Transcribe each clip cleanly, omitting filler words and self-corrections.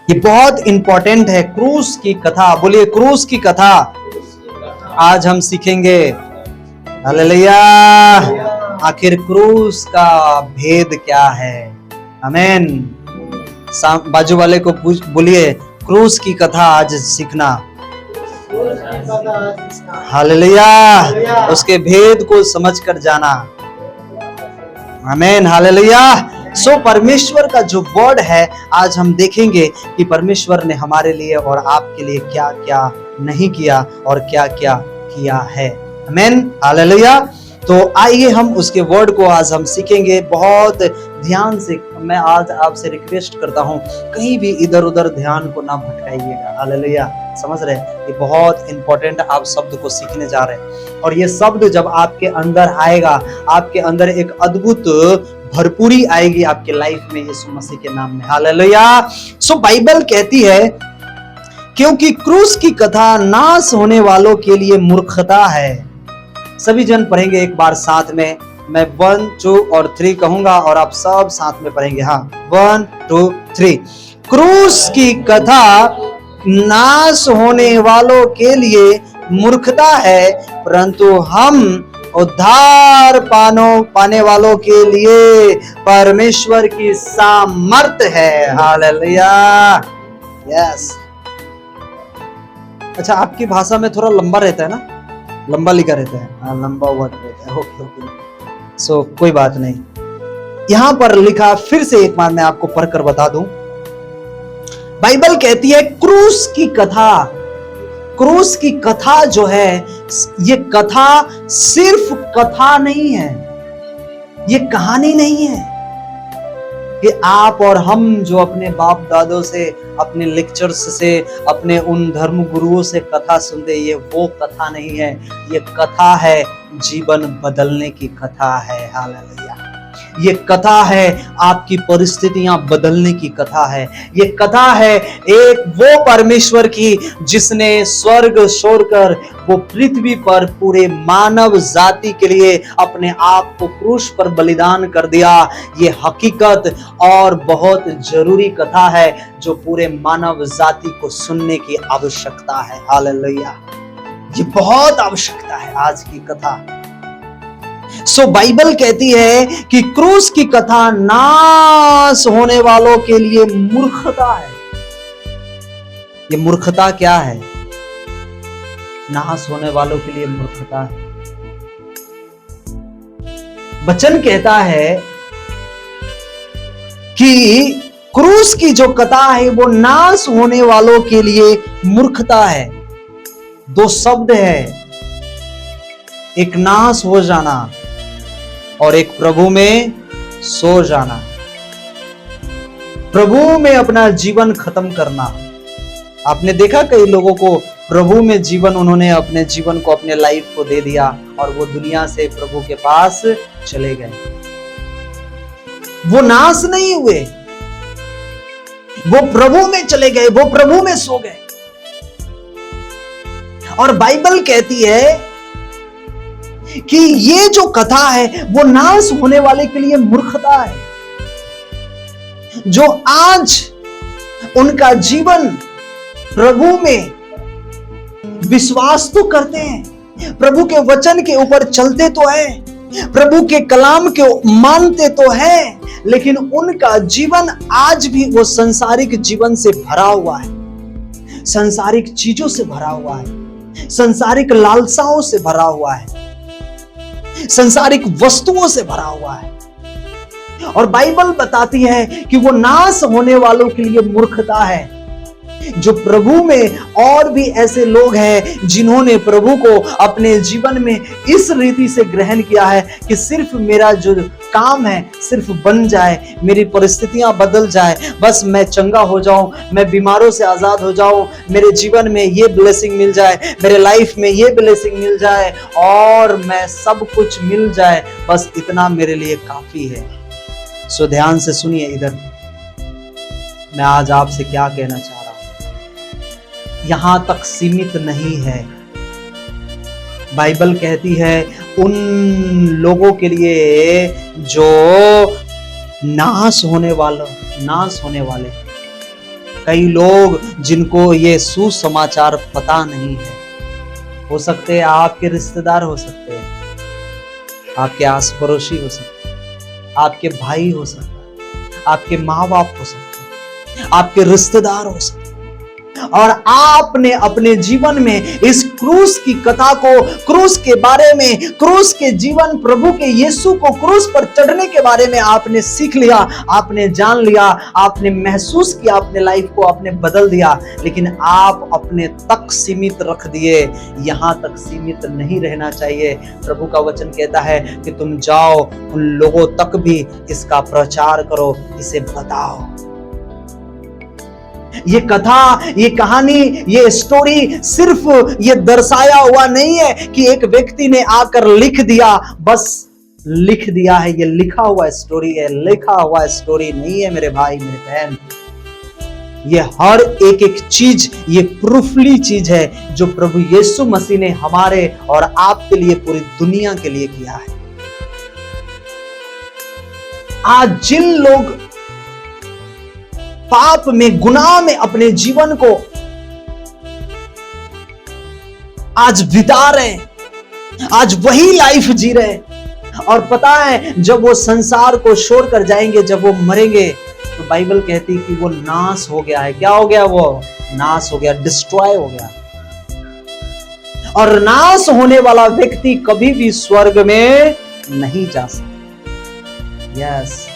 ये बहुत इंपॉर्टेंट है। क्रूस की कथा, बोलिए क्रूस की कथा आज हम सीखेंगे। हालेलुया। आखिर क्रूस का भेद क्या है? आमीन। बाजू वाले को बोलिए क्रूस की कथा आज सीखना। हालेलुया। उसके भेद को समझकर जाना। आमीन। हालेलुया। सो परमेश्वर का जो वर्ड है आज हम देखेंगे कि परमेश्वर ने हमारे लिए और आपके लिए क्या क्या नहीं किया और क्या क्या किया है। आमीन। हालेलुया। तो आइए हम उसके वर्ड को आज हम सीखेंगे। बहुत ध्यान से मैं आज आपसे रिक्वेस्ट करता हूं, कहीं भी इधर उधर ध्यान को ना भटकाइएगा। हालेलुया। समझ रहे हैं? ये बहुत इंपॉर्टेंट आप शब्द को सीखने जा रहे हैं और ये शब्द जब आपके अंदर आएगा, आपके अंदर एक अद्भुत भरपूरी आएगी आपके लाइफ में, यीशु मसीह के नाम में। हालेलुया। सो बाइबल कहती है क्योंकि क्रूस की कथा नाश होने वालों के लिए मूर्खता है। सभी जन पढ़ेंगे एक बार साथ में। मैं 1 2 और 3 कहूंगा और आप सब साथ में पढ़ेंगे। हाँ, 1 2 3। क्रूस की कथा नाश होने वालों के लिए मूर्खता है, परंतु हम उद्धार पाने वालों के लिए परमेश्वर की सामर्थ है। हालेलुया। यस। अच्छा, आपकी भाषा में थोड़ा लंबा रहता है ना, लंबा लिखा रहता है। हाँ, लंबा वर्ड रहता है। Okay okay. सो कोई बात नहीं। यहां पर लिखा, फिर से एक बार मैं आपको पढ़कर बता दूं। बाइबल कहती है क्रूस की कथा, क्रूस की कथा जो है, ये कथा सिर्फ कथा नहीं है, ये कहानी नहीं है कि आप और हम जो अपने बाप दादों से, अपने लेक्चर्स से, अपने उन धर्म गुरुओं से कथा सुनते, ये वो कथा नहीं है। ये कथा है, जीवन बदलने की कथा है। हालेलुया। ये कथा है, आपकी परिस्थितियां बदलने की कथा है। ये कथा है एक वो परमेश्वर की जिसने स्वर्ग छोड़कर वो पृथ्वी पर पूरे मानव जाति के लिए अपने आप को क्रूस पर बलिदान कर दिया। ये हकीकत और बहुत जरूरी कथा है जो पूरे मानव जाति को सुनने की आवश्यकता है। हालेलुया। ये बहुत आवश्यकता है आज की कथा। सो बाइबल कहती है कि क्रूस की कथा नाश होने वालों के लिए मूर्खता है। ये मूर्खता क्या है? नाश होने वालों के लिए मूर्खता है। वचन कहता है कि क्रूस की जो कथा है वो नाश होने वालों के लिए मूर्खता है। दो शब्द है, एक नाश हो जाना और एक प्रभु में सो जाना। प्रभु में अपना जीवन खत्म करना। आपने देखा कई लोगों को प्रभु में जीवन, उन्होंने अपने जीवन को, अपने लाइफ को दे दिया और वो दुनिया से प्रभु के पास चले गए। वो नाश नहीं हुए, वो प्रभु में चले गए, वो प्रभु में सो गए। और बाइबल कहती है कि ये जो कथा है वो नाश होने वाले के लिए मूर्खता है। जो आज उनका जीवन प्रभु में विश्वास तो करते हैं, प्रभु के वचन के ऊपर चलते तो हैं, प्रभु के कलाम को मानते तो हैं, लेकिन उनका जीवन आज भी वो संसारिक जीवन से भरा हुआ है, संसारिक चीजों से भरा हुआ है, संसारिक लालसाओं से भरा हुआ है, संसारिक वस्तुओं से भरा हुआ है। और बाइबल बताती है कि वो नाश होने वालों के लिए मूर्खता है। जो प्रभु में और भी ऐसे लोग हैं जिन्होंने प्रभु को अपने जीवन में इस रीति से ग्रहण किया है कि सिर्फ मेरा जो काम है सिर्फ बन जाए, मेरी परिस्थितियां बदल जाए, बस मैं चंगा हो जाऊं, मैं बीमारों से आजाद हो जाऊं, मेरे जीवन में ये ब्लेसिंग मिल जाए, मेरे लाइफ में ये ब्लेसिंग मिल जाए और मैं सब कुछ मिल जाए, बस इतना मेरे लिए काफी है। सो ध्यान से सुनिए, इधर मैं आज आपसे क्या कहना चाह रहा हूं। यहां तक सीमित नहीं है। बाइबल कहती है उन लोगों के लिए जो नाश होने वाले, कई लोग जिनको ये सुसमाचार पता नहीं है, हो सकते हैं आपके रिश्तेदार, हो सकते हैं आपके आस पड़ोसी, हो सकते हैं आपके भाई, हो सकते हैं आपके माँ बाप, हो सकते हैं आपके रिश्तेदार, हो सकते हैं। और आपने अपने जीवन में इस क्रूस की कथा को, क्रूस के बारे में, क्रूस के जीवन, प्रभु के यीशु को क्रूस पर चढ़ने के बारे में आपने सीख लिया, आपने जान लिया, आपने महसूस किया, अपने लाइफ को आपने बदल दिया, लेकिन आप अपने तक सीमित रख दिए। यहां तक सीमित नहीं रहना चाहिए। प्रभु का वचन कहता है कि तुम जाओ, उन लोगों तक भी इसका प्रचार करो, इसे बताओ। ये कथा, ये कहानी, ये स्टोरी सिर्फ ये दर्शाया हुआ नहीं है कि एक व्यक्ति ने आकर लिख दिया, बस लिख दिया है। ये लिखा हुआ स्टोरी है, लिखा हुआ स्टोरी नहीं है मेरे भाई, मेरे बहन। ये हर एक एक चीज ये प्रूफली चीज है जो प्रभु यीशु मसीह ने हमारे और आपके लिए, पूरी दुनिया के लिए किया है। आज जिन लोग पाप में, गुनाह में अपने जीवन को आज बिता रहे, आज वही लाइफ जी रहे, और पता है जब वो संसार को छोड़कर जाएंगे, जब वो मरेंगे, तो बाइबल कहती है कि वो नाश हो गया है। क्या हो गया? वो नाश हो गया, डिस्ट्रॉय हो गया। और नाश होने वाला व्यक्ति कभी भी स्वर्ग में नहीं जा सकता। यस,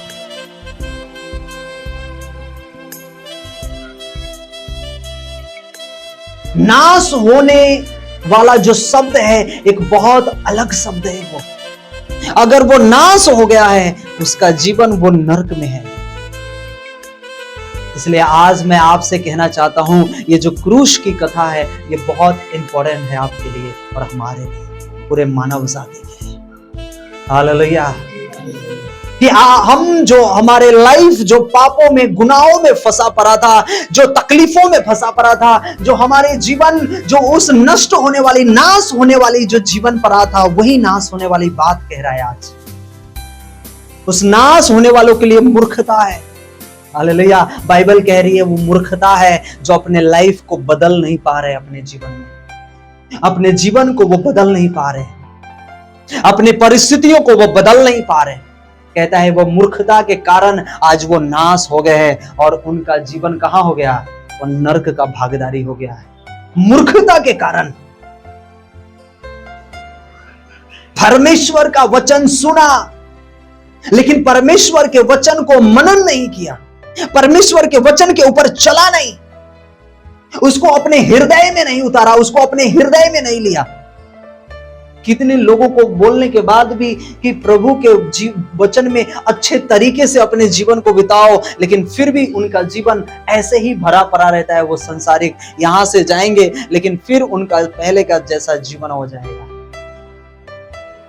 नाश होने वाला जो शब्द है एक बहुत अलग शब्द है। वो अगर वो नाश हो गया है, उसका जीवन वो नरक में है। इसलिए आज मैं आपसे कहना चाहता हूं, ये जो क्रूस की कथा है ये बहुत इंपॉर्टेंट है आपके लिए और हमारे लिए, पूरे मानव जाति के लिए। हालेलुया। कि हम जो हमारे लाइफ जो पापों में, गुनाहों में फंसा पड़ा था, जो तकलीफों में फंसा पड़ा था, जो हमारे जीवन जो उस नष्ट होने वाली, नाश होने वाली जो जीवन पड़ा था, वही नाश होने वाली बात कह रहा है आज। उस नाश होने वालों के लिए मूर्खता है। हालेलुया। बाइबल कह रही है वो मूर्खता है जो अपने लाइफ को बदल नहीं पा रहे, अपने जीवन में, अपने जीवन को वो बदल नहीं पा रहे, अपने परिस्थितियों को वो बदल नहीं पा रहे। कहता है वो मूर्खता के कारण आज वो नाश हो गए हैं और उनका जीवन कहां हो गया? वो नरक का भागीदारी हो गया है। मूर्खता के कारण परमेश्वर का वचन सुना, लेकिन परमेश्वर के वचन को मनन नहीं किया, परमेश्वर के वचन के ऊपर चला नहीं, उसको अपने हृदय में नहीं उतारा, उसको अपने हृदय में नहीं लिया। कितने लोगों को बोलने के बाद भी कि प्रभु के वचन में अच्छे तरीके से अपने जीवन को बिताओ, लेकिन फिर भी उनका जीवन ऐसे ही भरा पड़ा रहता है। वो संसारिक, यहां से जाएंगे लेकिन फिर उनका पहले का जैसा जीवन हो जाएगा।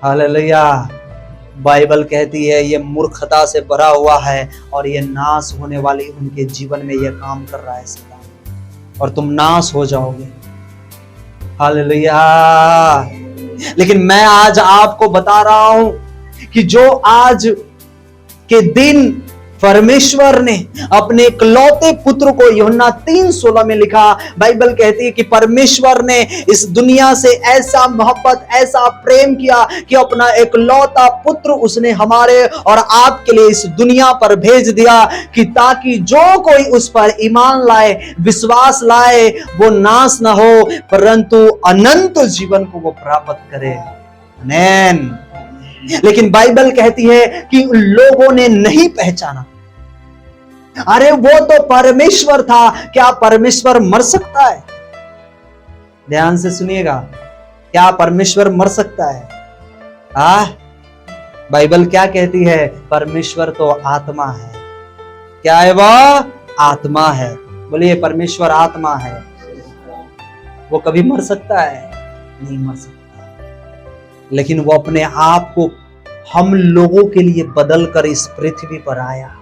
हालेलुया। बाइबल कहती है ये मूर्खता से भरा हुआ है और ये नाश होने वाली उनके जीवन में ये काम कर रहा है शैतान, और तुम नाश हो जाओगे। हालेलुया। लेकिन मैं आज आपको बता रहा हूं कि जो आज के दिन परमेश्वर ने अपने इकलौते पुत्र को, यूहन्ना 3:16 में लिखा, बाइबल कहती है कि परमेश्वर ने इस दुनिया से ऐसा मोहब्बत, ऐसा प्रेम किया कि अपना इकलौता पुत्र उसने हमारे और आपके लिए इस दुनिया पर भेज दिया, कि ताकि जो कोई उस पर ईमान लाए, विश्वास लाए, वो नाश ना हो परंतु अनंत जीवन को वो प्राप्त करे। आमीन। लेकिन बाइबल कहती है कि लोगों ने नहीं पहचाना। अरे वो तो परमेश्वर था, क्या परमेश्वर मर सकता है? ध्यान से सुनिएगा, क्या परमेश्वर मर सकता है? बाइबल क्या कहती है? परमेश्वर तो आत्मा है। क्या है वह? आत्मा है। बोलिए, परमेश्वर आत्मा है। वो कभी मर सकता है? नहीं मर सकता। लेकिन वो अपने आप को हम लोगों के लिए बदल कर इस पृथ्वी पर आया।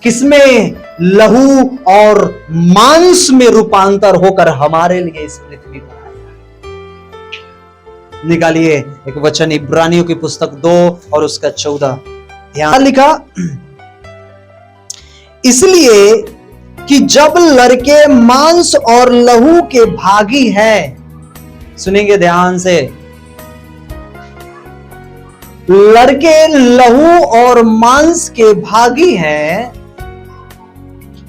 किसमें? लहू और मांस में रूपांतर होकर हमारे लिए इस पृथ्वी पर आया। निकालिए एक वचन, इब्रानियों की पुस्तक 2 और उसका 14। यहां लिखा, इसलिए कि जब लड़के मांस और लहू के भागी हैं, सुनेंगे ध्यान से, लड़के लहू और मांस के भागी हैं,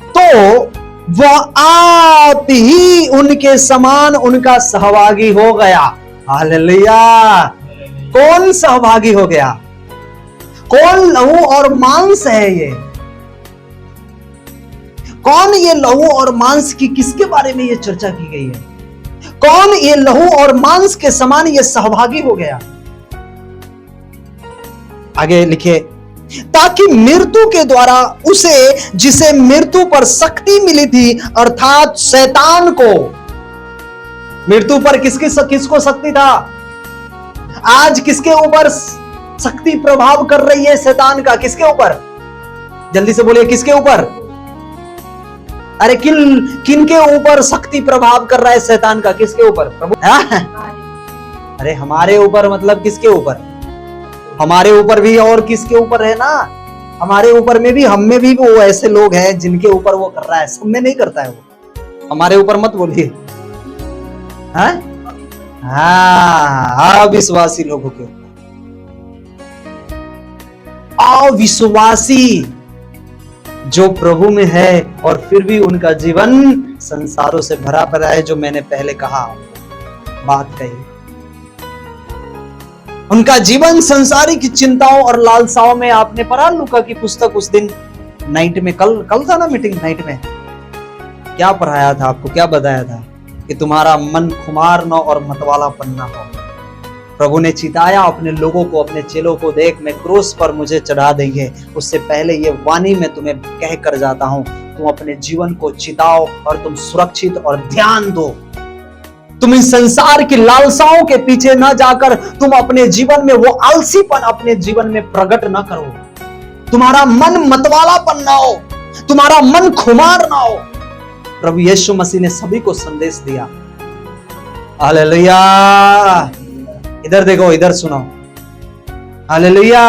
तो वह आप ही उनके समान उनका सहभागी हो गया। हालेलुया। कौन सहभागी हो गया? कौन लहू और मांस है ये? कौन ये लहू और मांस की, किसके बारे में ये चर्चा की गई है? कौन ये लहू और मांस के समान ये सहभागी हो गया? आगे लिखे, ताकि मृत्यु के द्वारा उसे, जिसे मृत्यु पर शक्ति मिली थी, अर्थात शैतान को। मृत्यु पर किसको शक्ति था? आज किसके ऊपर शक्ति प्रभाव कर रही है? शैतान का। किसके ऊपर? जल्दी से बोलिए, किसके ऊपर? अरे किन के ऊपर शक्ति प्रभाव कर रहा है शैतान का? किसके ऊपर? प्रभु। अरे हमारे ऊपर, मतलब किसके ऊपर? हमारे ऊपर भी, और किसके ऊपर है ना? हमारे ऊपर में भी, हम में भी वो ऐसे लोग हैं जिनके ऊपर वो कर रहा है। सब में नहीं करता है वो। हमारे ऊपर मत बोलिए। अविश्वासी लोगों के ऊपर, अविश्वासी जो प्रभु में है और फिर भी उनका जीवन संसारों से भरा पड़ा है, जो मैंने पहले कहा, बात कही। उनका जीवन संसारिक चिंताओं और लालसाओं में। आपने पढ़ा लूका की पुस्तक उस दिन नाइट में, कल था ना मीटिंग नाइट में, क्या पढ़ाया था आपको? क्या बताया था? कि तुम्हारा मन खुमार न और मतवालापन न हो। प्रभु ने चिताया अपने लोगों को, अपने चेलों को, देख मैं क्रूस पर मुझे चढ़ा देंगे, उससे पहले ये वाणी मैं तुम्हें कह कर जाता हूं, तुम अपने जीवन को चिताओ और तुम सुरक्षित और ध्यान दो। तुम इस संसार की लालसाओं के पीछे न जाकर तुम अपने जीवन में वो आलसीपन अपने जीवन में प्रकट न करो। तुम्हारा मन मतवालापन ना हो, तुम्हारा मन खुमार ना हो। प्रभु यीशु मसीह ने सभी को संदेश दिया। हालेलुया। इधर देखो, इधर सुनो। हालेलुया।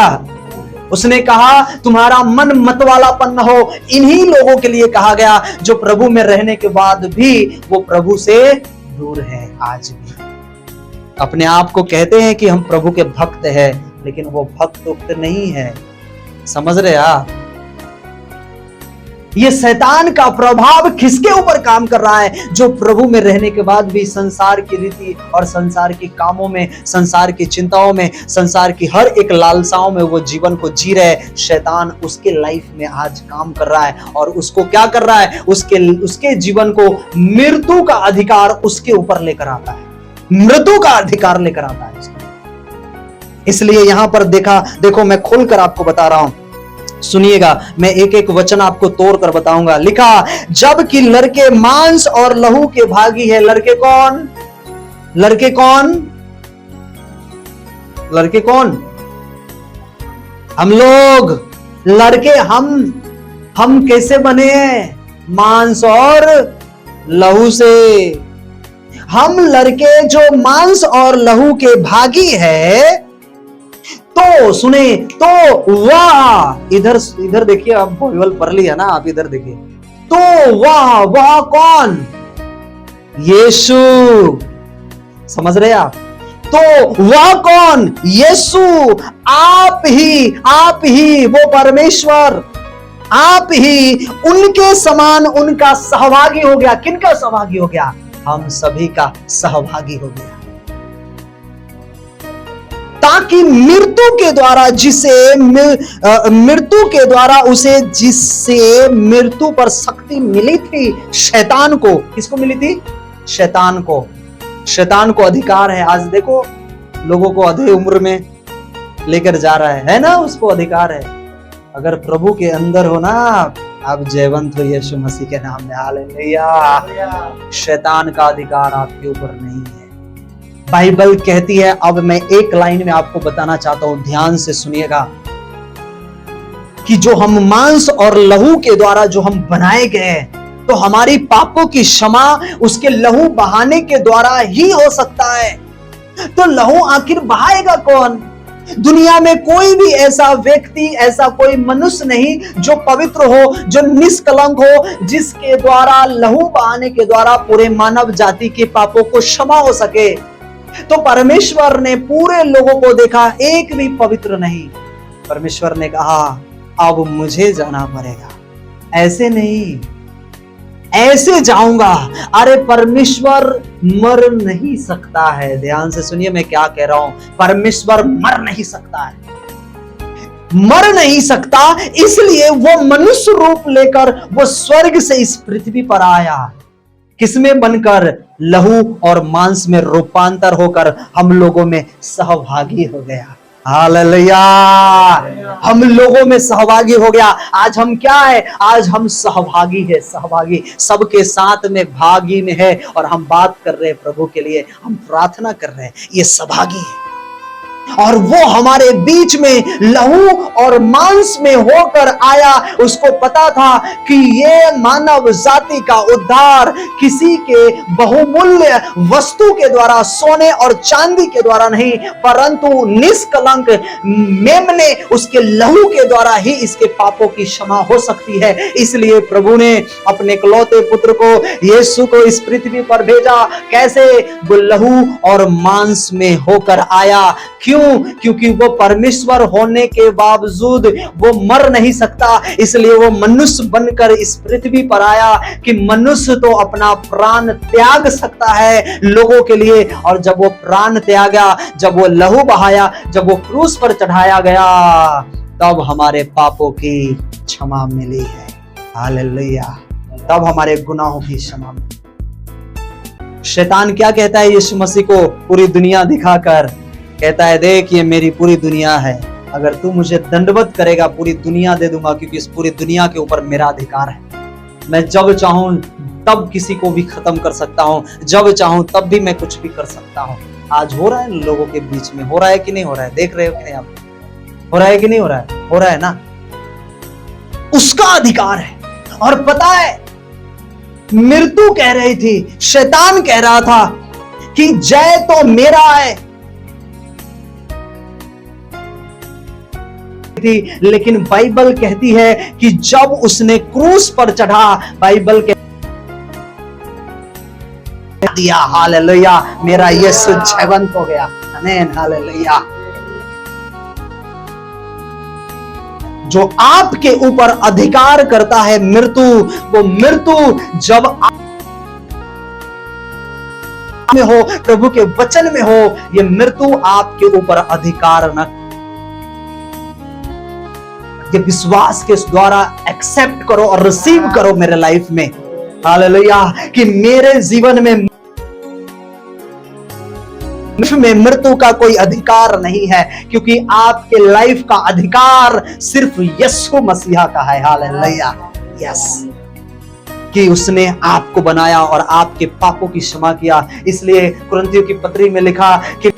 उसने कहा तुम्हारा मन मतवालापन न हो। इन्हीं लोगों के लिए कहा गया जो प्रभु में रहने के बाद भी वो प्रभु से दूर है। आज भी अपने आप को कहते हैं कि हम प्रभु के भक्त हैं, लेकिन वो भक्त नहीं है। समझ रहे आप? ये शैतान का प्रभाव किसके ऊपर काम कर रहा है? जो प्रभु में रहने के बाद भी संसार की रीति और संसार के कामों में, संसार की चिंताओं में, संसार की हर एक लालसाओं में वो जीवन को जी रहे। शैतान उसके लाइफ में आज काम कर रहा है और उसको क्या कर रहा है? उसके जीवन को मृत्यु का अधिकार उसके ऊपर लेकर आता है। मृत्यु का अधिकार लेकर आता है उसको। इसलिए यहां पर देखो मैं खोलकर आपको बता रहा हूं, सुनिएगा। मैं एक एक वचन आपको तोड़कर बताऊंगा। लिखा, जबकि लड़के मांस और लहू के भागी है। लड़के कौन? लड़के कौन? लड़के कौन? हम लोग। लड़के हम कैसे बने हैं? मांस और लहू से। हम लड़के जो मांस और लहू के भागी है, तो सुने, तो वाह, इधर देखिए, आप बाइबल पढ़ लिया ना, आप इधर देखिए। तो वाह कौन? यीशु। समझ रहे आप? तो वह कौन? यीशु। आप ही वो परमेश्वर, आप ही उनके समान उनका सहभागी हो गया। किनका सहभागी हो गया? हम सभी का सहभागी हो गया, ताकि मृत्यु के द्वारा उसे, जिससे मृत्यु पर शक्ति मिली थी, शैतान को। किसको मिली थी? शैतान को। शैतान को अधिकार है। आज देखो लोगों को आधे उम्र में लेकर जा रहा है ना, उसको अधिकार है। अगर प्रभु के अंदर हो ना, आप जयवंत हो यीशु मसीह के नाम में। हालेलुया। शैतान का अधिकार आपके ऊपर नहीं है। बाइबल कहती है, अब मैं एक लाइन में आपको बताना चाहता हूं, ध्यान से सुनिएगा, कि जो हम मांस और लहू के द्वारा जो हम बनाए गए, तो हमारी पापों की क्षमा उसके लहू बहाने के द्वारा ही हो सकता है। तो लहू आखिर बहाएगा कौन? दुनिया में कोई भी ऐसा व्यक्ति, ऐसा कोई मनुष्य नहीं जो पवित्र हो, जो निष्कलंक हो, जिसके द्वारा लहू बहाने के द्वारा पूरे मानव जाति के पापों को क्षमा हो सके। तो परमेश्वर ने पूरे लोगों को देखा, एक भी पवित्र नहीं। परमेश्वर ने कहा अब मुझे जाना पड़ेगा, ऐसे नहीं, ऐसे जाऊंगा। अरे परमेश्वर मर नहीं सकता है। ध्यान से सुनिए मैं क्या कह रहा हूं। परमेश्वर मर नहीं सकता है, मर नहीं सकता, इसलिए वो मनुष्य रूप लेकर वो स्वर्ग से इस पृथ्वी पर आया। किसमें बनकर? लहू और मांस में रूपांतर होकर हम लोगों में सहभागी हो गया। हालेलुया, हम लोगों में सहभागी हो गया। आज हम क्या है? आज हम सहभागी है, सहभागी, सबके साथ में भागी में है। और हम बात कर रहे हैं प्रभु के लिए, हम प्रार्थना कर रहे हैं, ये सहभागी है। और वो हमारे बीच में लहू और मांस में होकर आया। उसको पता था कि ये मानव जाति का उद्धार किसी के बहुमूल्य वस्तु के द्वारा, सोने और चांदी के द्वारा नहीं, परंतु निष्कलंक मेमने उसके लहू के द्वारा ही इसके पापों की क्षमा हो सकती है। इसलिए प्रभु ने अपने इकलौते पुत्र को, यीशु को इस पृथ्वी पर भेजा। कैसे? वो लहू और मांस में होकर आया। क्यों? क्योंकि वो परमेश्वर होने के बावजूद वो मर नहीं सकता, इसलिए वो मनुष्य बनकर इस पृथ्वी पर आया कि मनुष्य तो अपना प्राण त्याग सकता है लोगों के लिए। और जब वो प्राण त्यागा, जब वो लहू बहाया, जब वो क्रूस पर चढ़ाया गया, तब हमारे पापों की क्षमा मिली है। हालेलुया, तब हमारे गुनाहों की क्षमा मिली। शैतान क्या कहता है यीशु मसीह को? पूरी दुनिया दिखाकर कहता है, देख ये मेरी पूरी दुनिया है, अगर तू मुझे दंडवत करेगा पूरी दुनिया दे दूंगा, क्योंकि इस पूरी दुनिया के ऊपर मेरा अधिकार है। मैं जब चाहूं तब किसी को भी खत्म कर सकता हूं, जब चाहूं तब भी मैं कुछ भी कर सकता हूं। आज हो रहा है लोगों के बीच में, हो रहा है कि नहीं हो रहा है? देख रहे हो कि नहीं आप? हो रहा है कि नहीं हो रहा है? हो रहा है ना? उसका अधिकार है। और पता है, मृत्यु कह रही थी, शैतान कह रहा था कि जय तो मेरा है, थी, लेकिन बाइबल कहती है कि जब उसने क्रूस पर चढ़ा, बाइबल कह दिया, हालेलुया, मेरा यीशु जीवंत हो गया। आमीन, हालेलुया। जो आपके ऊपर अधिकार करता है मृत्यु, वो मृत्यु जब में हो, प्रभु के वचन में हो, ये मृत्यु आपके ऊपर अधिकार न, ये विश्वास के द्वारा एक्सेप्ट करो और रिसीव करो मेरे लाइफ में। हालेलुया, कि मेरे जीवन में मृत्यु का कोई अधिकार नहीं है, क्योंकि आपके लाइफ का अधिकार सिर्फ यीशु मसीहा का है। हालेलुया, यस, कि उसने आपको बनाया और आपके पापों की क्षमा किया। इसलिए कुरिन्थियों की पत्री में लिखा कि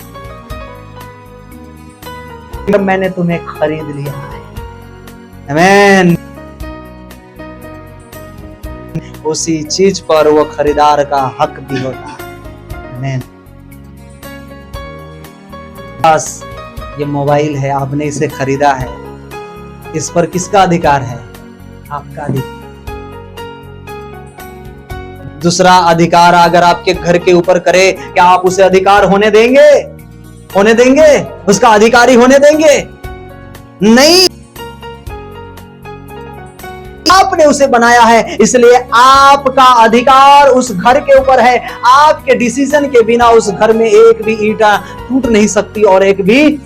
मैंने तुम्हें खरीद लिया है। आमीन। उसी चीज पर वो खरीदार का हक भी होता है। आमीन। बस ये मोबाइल है, आपने इसे खरीदा है, इस पर किसका अधिकार है? आपका अधिकार। दूसरा अधिकार अगर आपके घर के ऊपर करे, क्या आप उसे अधिकार होने देंगे? होने देंगे? उसका अधिकारी होने देंगे? नहीं, आपने उसे बनाया है, इसलिए आपका अधिकार उस घर के ऊपर है। आपके डिसीजन के बिना उस घर में एक भी ईंटा टूट नहीं सकती और एक भी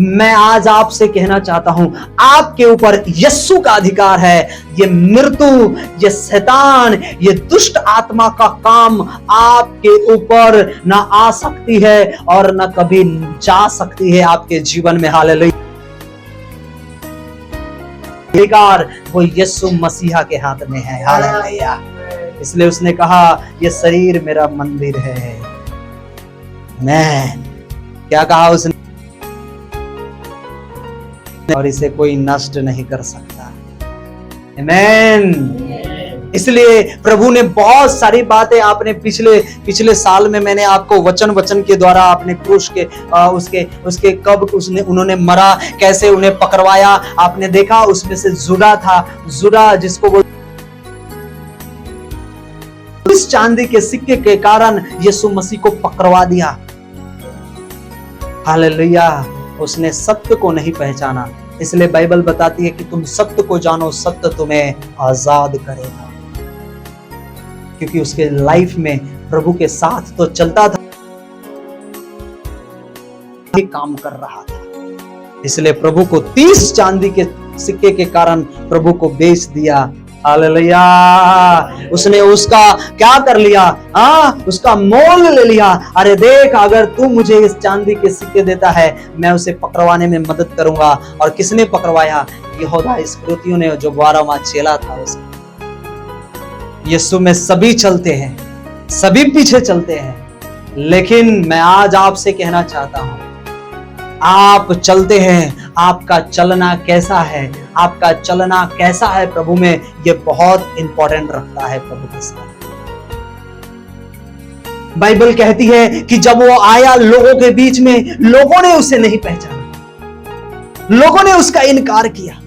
मैं आज आपसे कहना चाहता हूं, आपके ऊपर यीशु का अधिकार है। ये मृत्यु, ये शैतान, ये दुष्ट आत्मा का काम आपके ऊपर ना आ सकती है और ना कभी जा सकती है आपके जीवन में। हालेलुया, अधिकार वो यीशु मसीहा के हाथ में है। हालेलुया, इसलिए उसने कहा ये शरीर मेरा मंदिर है। आमीन। क्या कहा उसने? और इसे कोई नष्ट नहीं कर सकता। आमीन। इसलिए प्रभु ने बहुत सारी बातें, आपने पिछले साल में मैंने आपको वचन के द्वारा अपने क्रूस के उसके कब उन्होंने मरा, कैसे उन्हें पकड़वाया, आपने देखा। उसमें से जुड़ा था, जुड़ा जिसको बोल, इस चांदी के सिक्के के कारण यीशु मसीह को पकड़वा दिया। हालेलुया। उसने सत्य को नहीं पहचाना, इसलिए बाइबल बताती है कि तुम सत्य को जानो, सत्य तुम्हें आजाद करेगा। क्योंकि उसके लाइफ में प्रभु के साथ तो चलता था, काम कर रहा था, इसलिए प्रभु को 30 चांदी के सिक्के के कारण प्रभु को बेच दिया। हालेलुया। उसने उसका क्या कर लिया? उसका मोल ले लिया। अरे देख, अगर तू मुझे इस चांदी के सिक्के देता है, मैं उसे पकड़वाने में मदद करूंगा। और किसने पकड़वाया? यहूदा इस्करियोती ने, जो 12वां चेला था उसका। यीशु में सभी चलते हैं, सभी पीछे चलते हैं, लेकिन मैं आज आपसे कहना चाहता हूं, आप चलते हैं, आपका चलना कैसा है? आपका चलना कैसा है प्रभु में? ये बहुत इंपॉर्टेंट रखता है प्रभु के साथ। बाइबल कहती है कि जब वो आया लोगों के बीच में, लोगों ने उसे नहीं पहचाना, लोगों ने उसका इनकार किया।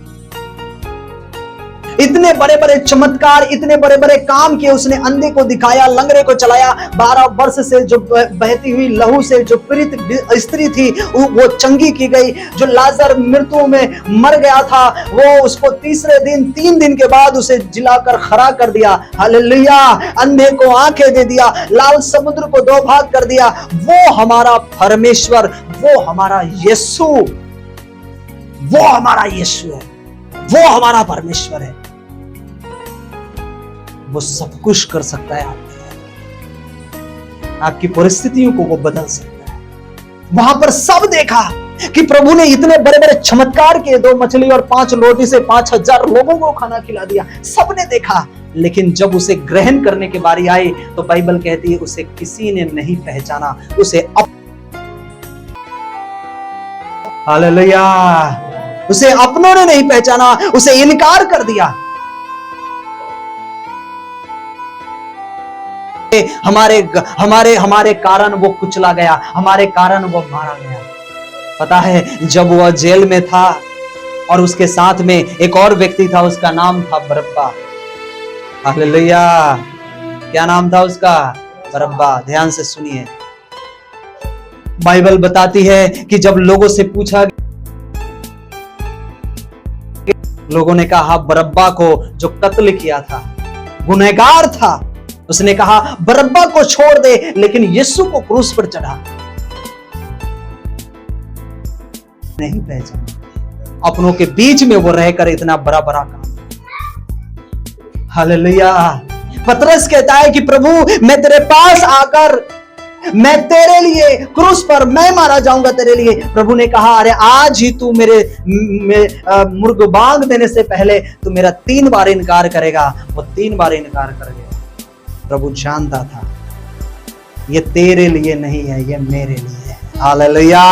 इतने बड़े बड़े चमत्कार, इतने बड़े बड़े काम किए उसने। अंधे को दिखाया, लंगड़े को चलाया, 12 वर्ष से जो बहती हुई लहू से जो पीड़ित स्त्री थी वो चंगी की गई। जो लाजर मृत्यु में मर गया था, वो उसको तीसरे दिन, 3 दिन के बाद उसे जिलाकर खड़ा कर दिया। हालेलुया। अंधे को आंखें दे दिया, लाल समुद्र को 2 भाग कर दिया। वो हमारा परमेश्वर, वो हमारा यीशु, वो हमारा यीशु है, वो हमारा परमेश्वर है। वो सब कुछ कर सकता है आपकी परिस्थितियों को वो बदल सकता है। वहां पर सब देखा कि प्रभु ने इतने बड़े बड़े चमत्कार किए, 2 मछली और 5 रोटी से 5000 लोगों को खाना खिला दिया, सबने देखा। लेकिन जब उसे ग्रहण करने की बारी आई तो बाइबल कहती है उसे किसी ने नहीं पहचाना। उसे हालेलुया, उसे अपनों ने नहीं पहचाना, उसे इनकार कर दिया। हमारे कारण वो कुचला गया, हमारे कारण वो मारा गया। पता है, जब वह जेल में था और उसके साथ में एक और व्यक्ति था, उसका नाम था बरअब्बा। हालेलुया। क्या नाम था उसका? बरअब्बा। ध्यान से सुनिए, बाइबल बताती है कि जब लोगों से पूछा, लोगों ने कहा बरअब्बा को, जो कत्ल किया था, गुनहगार था, उसने कहा बरअब्बा को छोड़ दे, लेकिन यीशु को क्रूस पर चढ़ा। नहीं पहचाना, अपनों के बीच में वो रहकर इतना बड़ा काम। हालेलुया। पतरस कहता है कि प्रभु, मैं तेरे पास आकर, मैं तेरे लिए क्रूस पर मैं मारा जाऊंगा तेरे लिए। प्रभु ने कहा, अरे आज ही तू मेरे मुर्ग बांग देने से पहले तू मेरा 3 बार इनकार करेगा। वो 3 बार इनकार कर गया। प्रभु जानता था ये तेरे लिए नहीं है, ये मेरे लिए है। हालेलुया।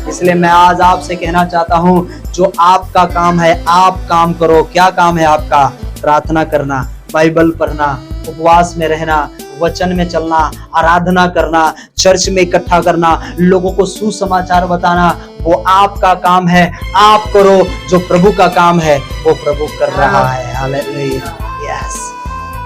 इसलिए मैं आज आपसे कहना चाहता हूं, जो आपका काम है आप काम करो। क्या काम है आपका? प्रार्थना करना, बाइबल पढ़ना, उपवास में रहना, वचन में चलना, आराधना करना, चर्च में इकट्ठा करना, लोगों को सुसमाचार बताना, वो आपका काम है। आप करो। जो प्रभु का काम है वो प्रभु कर रहा है। हालेलुया। यस।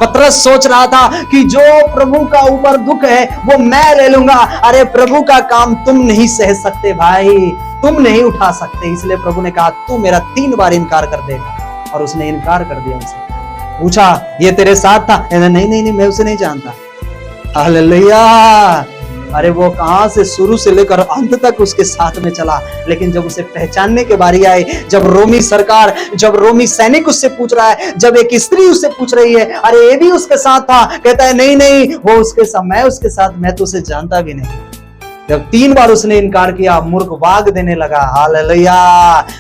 पतरस सोच रहा था कि जो प्रभु का ऊपर दुख है वो मैं ले लूंगा। अरे प्रभु का काम तुम नहीं सह सकते भाई, तुम नहीं उठा सकते। इसलिए प्रभु ने कहा तू मेरा 3 बार इनकार कर देगा। और उसने इनकार कर दिया। उसे पूछा, ये तेरे साथ था? नहीं, मैं उसे नहीं जानता। हालेलुया। अरे वो कहां से शुरू से लेकर अंत तक उसके साथ में चला। लेकिन जब उसे पहचानने के बारी आई, जब रोमी सरकार, जब रोमी सैनिक उससे पूछ रहा है, जब एक स्त्री उससे पूछ रही है, अरे ये भी उसके साथ था, कहता है नहीं वो उसके साथ, मैं उसके साथ, मैं तो उसे जानता भी नहीं। जब 3 बार उसने इनकार किया, मूर्ख वाग देने लगा। हालेलुया।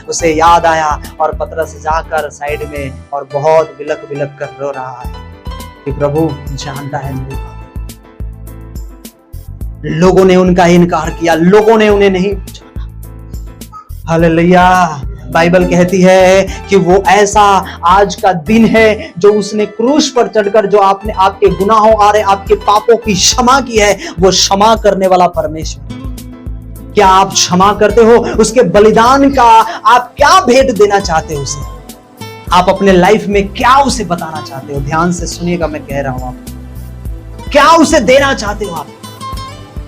उसे याद आया और पतरस जाकर साइड में और बहुत बिलक कर रो रहा है कि प्रभु जानता है मेरी बात। लोगों ने उनका इनकार किया, लोगों ने उन्हें नहीं जाना। हालेलुया। बाइबल कहती है कि वो ऐसा आज का दिन है जो उसने क्रूस पर चढ़कर जो आपने आपके गुनाहों और आपके पापों की क्षमा की है, वो क्षमा करने वाला परमेश्वर। क्या आप क्षमा करते हो? उसके बलिदान का आप क्या भेंट देना चाहते हो उसे? आप अपने लाइफ में क्या उसे बताना चाहते हो? ध्यान से सुनिएगा, मैं कह रहा हूं आपको, क्या उसे देना चाहते हो आप?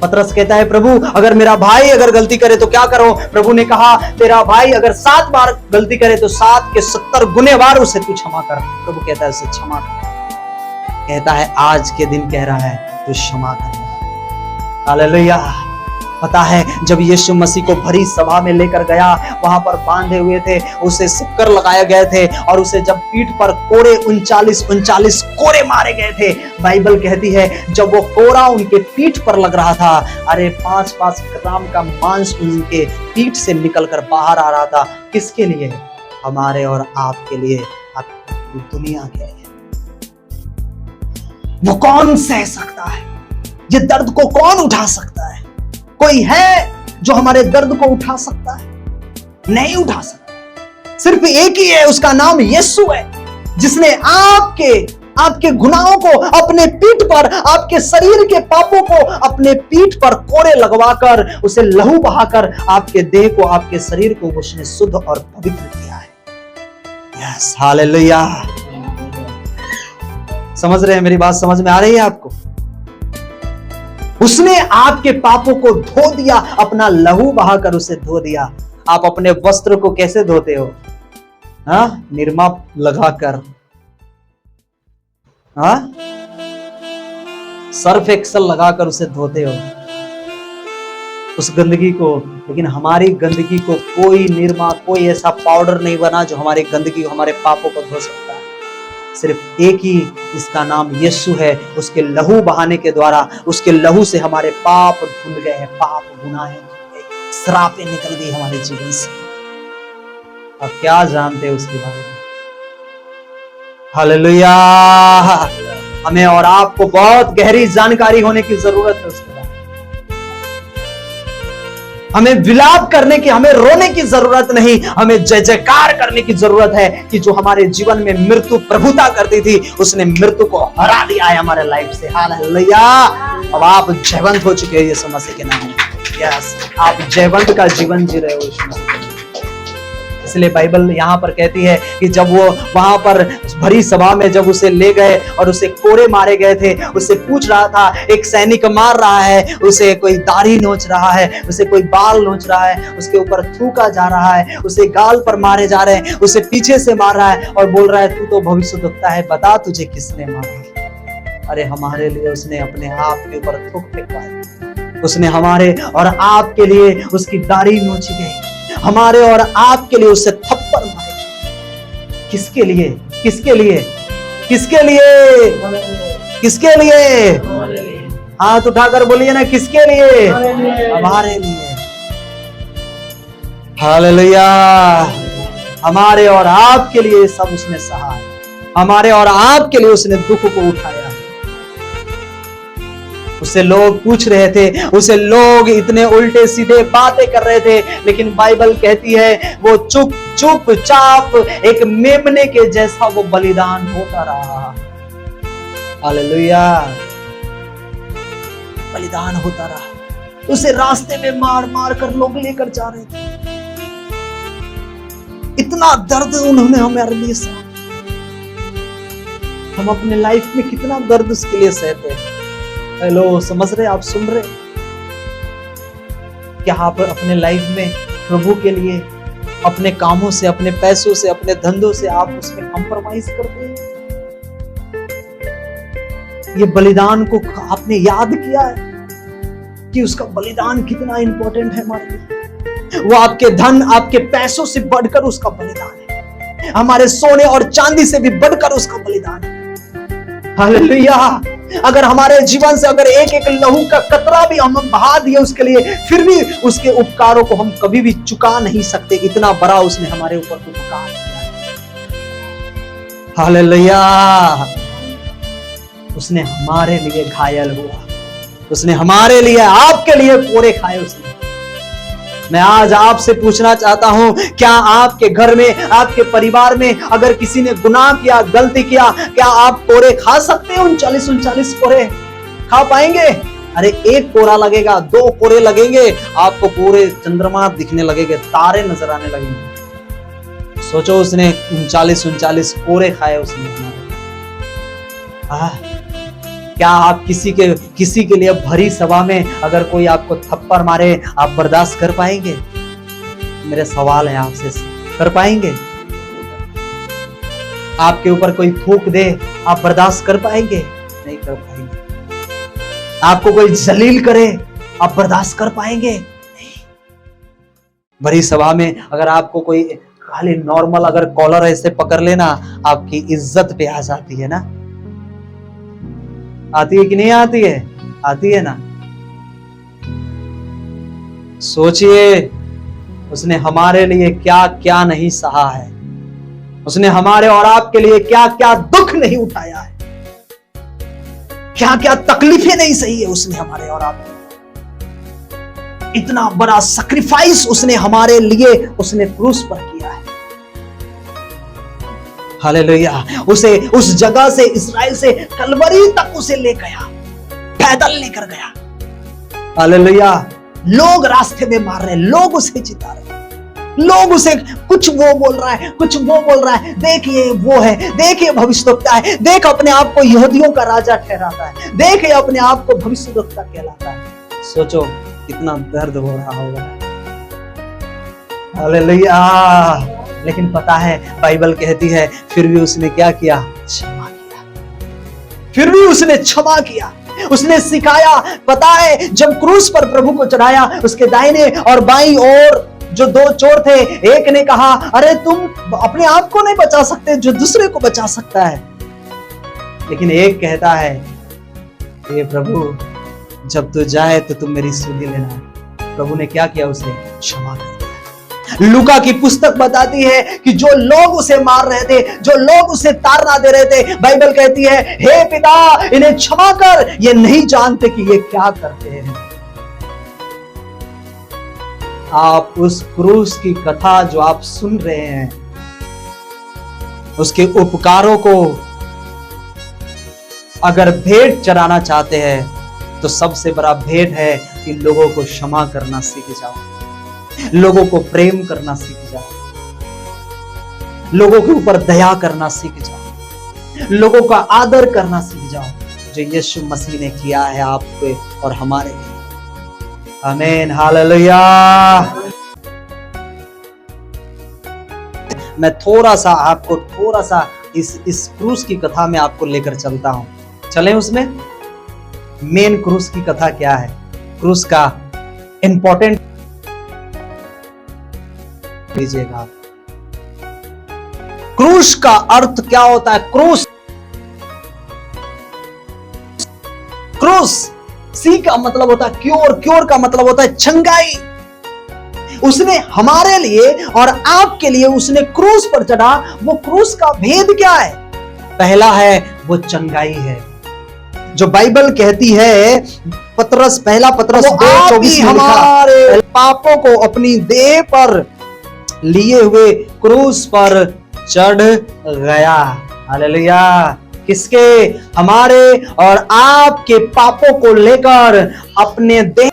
पतरस कहता है, प्रभु अगर मेरा भाई अगर गलती करे तो क्या करो? प्रभु ने कहा, तेरा भाई अगर 7 बार गलती करे तो 7 के 70 गुने बार उसे तू क्षमा कर। प्रभु कहता है उसे क्षमा कर। कहता है आज के दिन कह रहा है तू क्षमा कर। हालेलुया। पता है जब यीशु मसीह को भरी सभा में लेकर गया, वहां पर बांधे हुए थे, उसे सिक्कर लगाए गए थे और उसे जब पीठ पर कोड़े 39 कोड़े मारे गए थे, बाइबल कहती है जब वो कोड़ा उनके पीठ पर लग रहा था, अरे 5-5 ग्राम का मांस उनके पीठ से निकलकर बाहर आ रहा था। किसके लिए? हमारे और आपके लिए, आपकी दुनिया के लिए। वो कौन सह सकता है? ये दर्द को कौन उठा सकता है? कोई है जो हमारे दर्द को उठा सकता है? नहीं उठा सकता। सिर्फ एक ही है, उसका नाम यीशु है, जिसने आपके गुनाहों को अपने पीठ पर, आपके शरीर के पापों को अपने पीठ पर कोड़े लगवाकर, उसे लहू बहाकर आपके देह को, आपके शरीर को उसने शुद्ध और पवित्र किया है। Yes, hallelujah. समझ रहे हैं? मेरी बात समझ में आ रही है आपको? उसने आपके पापों को धो दिया, अपना लहू बहाकर उसे धो दिया। आप अपने वस्त्र को कैसे धोते हो? निरमा लगाकर, सर्फ एक्सल लगाकर उसे धोते हो उस गंदगी को। लेकिन हमारी गंदगी को कोई निरमा, कोई ऐसा पाउडर नहीं बना जो हमारी गंदगी, हमारे पापों को धो सकता है। सिर्फ एक ही, जिसका नाम यीशु है। उसके लहू बहाने के द्वारा, उसके लहू से हमारे पाप धुल गए हैं, पाप गुनाहें धुल गई, श्रापें निकल गई हमारे जीवन से। आप क्या जानते हैं उसके बारे में? हालेलुया। हमें और आपको बहुत गहरी जानकारी होने की जरूरत है उसके बारे में। हमें विलाप करने की, हमें रोने की जरूरत नहीं, हमें जय जयकार करने की जरूरत है कि जो हमारे जीवन में मृत्यु प्रभुता करती थी, उसने मृत्यु को हरा दिया है हमारे लाइफ से। हालेलुया। अब आप जयवंत हो चुके हैं यीशु मसीह के नाम में। यस, आप जयवंत का जीवन जी रहे हो यीशु मसीह। इसलिए बाइबल यहाँ पर कहती है कि जब वो वहां पर भरी सभा में जब उसे ले गए और उसे कोड़े मारे गए थे, उससे पूछ रहा था, एक सैनिक मार रहा है, उसे कोई दाढ़ी नोच रहा है, उसे कोई बाल नोच रहा है, उसके ऊपर थूका जा रहा है, उसे गाल पर मारे जा रहे हैं, उसे पीछे से मार रहा है और बोल रहा है तू तो भविष्यद्वक्ता है, बता तुझे किसने मारा? अरे हमारे लिए उसने अपने आप के ऊपर थूक फेंका। उसने हमारे और आपके लिए उसकी दाढ़ी नोची गई, हमारे और आपके लिए उसे थप्पड़ मारे। किसके लिए? किसके लिए? किसके लिए? किसके लिए? हाथ उठाकर बोलिए ना, किसके लिए? हमारे लिए। हालेलुया। हमारे और आपके लिए सब उसने सहा है। हमारे और आपके लिए उसने दुख को उठाया। उससे लोग पूछ रहे थे, उसे लोग इतने उल्टे सीधे बातें कर रहे थे, लेकिन बाइबल कहती है वो चुपचाप एक मेमने के जैसा वो बलिदान होता रहा। हालेलुया। बलिदान होता रहा। उसे रास्ते में मार मार कर लोग लेकर जा रहे थे। इतना दर्द उन्होंने हमारे लिए सहा। हम अपने लाइफ में कितना दर्द उसके लिए सहते हैं। हेलो, समझ रहे? आप सुन रहे? क्या आप अपने लाइफ में प्रभु के लिए अपने कामों से, अपने पैसों से, अपने धंधों से आप उसमें कॉम्प्रोमाइज करते हैं? ये बलिदान को आपने याद किया है कि उसका बलिदान कितना इंपॉर्टेंट है हमारे लिए? वो आपके धन, आपके पैसों से बढ़कर उसका बलिदान है, हमारे सोने और चांदी से भी बढ़कर उसका बलिदान है। हालेलुया। अगर हमारे जीवन से अगर एक एक लहू का कतरा भी हम बहा दिए उसके लिए, फिर भी उसके उपकारों को हम कभी भी चुका नहीं सकते। इतना बड़ा उसने हमारे ऊपर उपकार किया। हालेलुया। उसने हमारे लिए घायल हुआ, उसने हमारे लिए, आपके लिए कोड़े खाए उसने। मैं आज आपसे पूछना चाहता हूं, क्या आपके घर में, आपके परिवार में अगर किसी ने गुनाह किया, गलती किया, क्या आप कोरे खा सकते हैं? 39 कोरे खा पाएंगे? अरे एक कोरा लगेगा, 2 कोरे लगेंगे, आपको पूरे चंद्रमा दिखने लगेंगे, तारे नजर आने लगेंगे। सोचो, उसने 39 कोरे खाए उसने। क्या आप किसी के लिए भरी सभा में अगर कोई आपको थप्पड़ मारे, आप बर्दाश्त कर पाएंगे? मेरे सवाल है आपसे, कर पाएंगे? आपके ऊपर कोई थूक दे, आप बर्दाश्त कर पाएंगे? नहीं कर पाएंगे। आपको कोई जलील करे, आप बर्दाश्त कर पाएंगे? नहीं। भरी सभा में अगर आपको कोई खाली नॉर्मल अगर कॉलर ऐसे पकड़ लेना, आपकी इज्जत पे आ जाती है ना? आती है कि नहीं आती है? आती है ना? सोचिए, उसने हमारे लिए क्या क्या नहीं सहा है, उसने हमारे और आपके लिए क्या क्या दुख नहीं उठाया है, क्या क्या तकलीफें नहीं सही है उसने हमारे और आपके लिए। इतना बड़ा सैक्रिफाइस उसने हमारे लिए उसने क्रूस पर किया है। हालेलुया। उसे उस जगह से, इस्राएल से कलवरी तक उसे ले गया, पैदल लेकर गया। हालेलुया। लोग रास्ते में मार रहे, लोग उसे जिता रहे, लोग उसे कुछ वो बोल रहा है, कुछ वो बोल रहा है, देखिए वो है, देखिए भविष्यवक्ता है, देख अपने आप को यहूदियों का राजा ठहराता है, देख अपने आप को भविष्यवक्ता कहलाता है। सोचो कितना दर्द हो रहा होगा। हालेलुया। लेकिन पता है, बाइबल कहती है फिर भी उसने क्या किया? क्षमा किया। फिर भी उसने क्षमा किया, उसने सिखाया। पता है, जब क्रूस पर प्रभु को चढ़ाया, उसके दाहिने और बाईं ओर जो 2 चोर थे, एक ने कहा, अरे तुम अपने आप को नहीं बचा सकते, जो दूसरे को बचा सकता है। लेकिन एक कहता है, हे प्रभु, जब तू जाए तो तुम मेरी सुधि लेना। प्रभु ने क्या किया? उसे क्षमा कर दिया। लूका की पुस्तक बताती है कि जो लोग उसे मार रहे थे, जो लोग उसे ताड़ना दे रहे थे, बाइबल कहती है, हे पिता, इन्हें क्षमा कर, ये नहीं जानते कि ये क्या करते हैं। आप उस क्रूस की कथा जो आप सुन रहे हैं, उसके उपकारों को अगर भेंट चढ़ाना चाहते हैं, तो सबसे बड़ा भेंट है कि लोगों को क्षमा करना सीख जाओ, लोगों को प्रेम करना सीख जाओ, लोगों के ऊपर दया करना सीख जाओ, लोगों का आदर करना सीख जाओ, जो यीशु मसीह ने किया है आपके और हमारे लिए। आमीन। हालेलुया। मैं थोड़ा सा इस क्रूस की कथा में आपको लेकर चलता हूं। चलें उसमें। मेन क्रूस की कथा क्या है, क्रूस का इंपॉर्टेंट लीजिएगा। क्रूस का अर्थ क्या होता है? क्रूस सी का मतलब होता है क्योर, क्योर का मतलब होता है चंगाई। उसने हमारे लिए और आपके लिए उसने क्रूस पर चढ़ा। वो क्रूस का भेद क्या है? पहला है वो चंगाई है, जो बाइबल कहती है, पहला पतरस 2:24 हमारे पापों को अपनी देह पर लिए हुए क्रूस पर चढ़ गया। हालेलुया। किसके? हमारे और आपके पापों को लेकर अपने देह,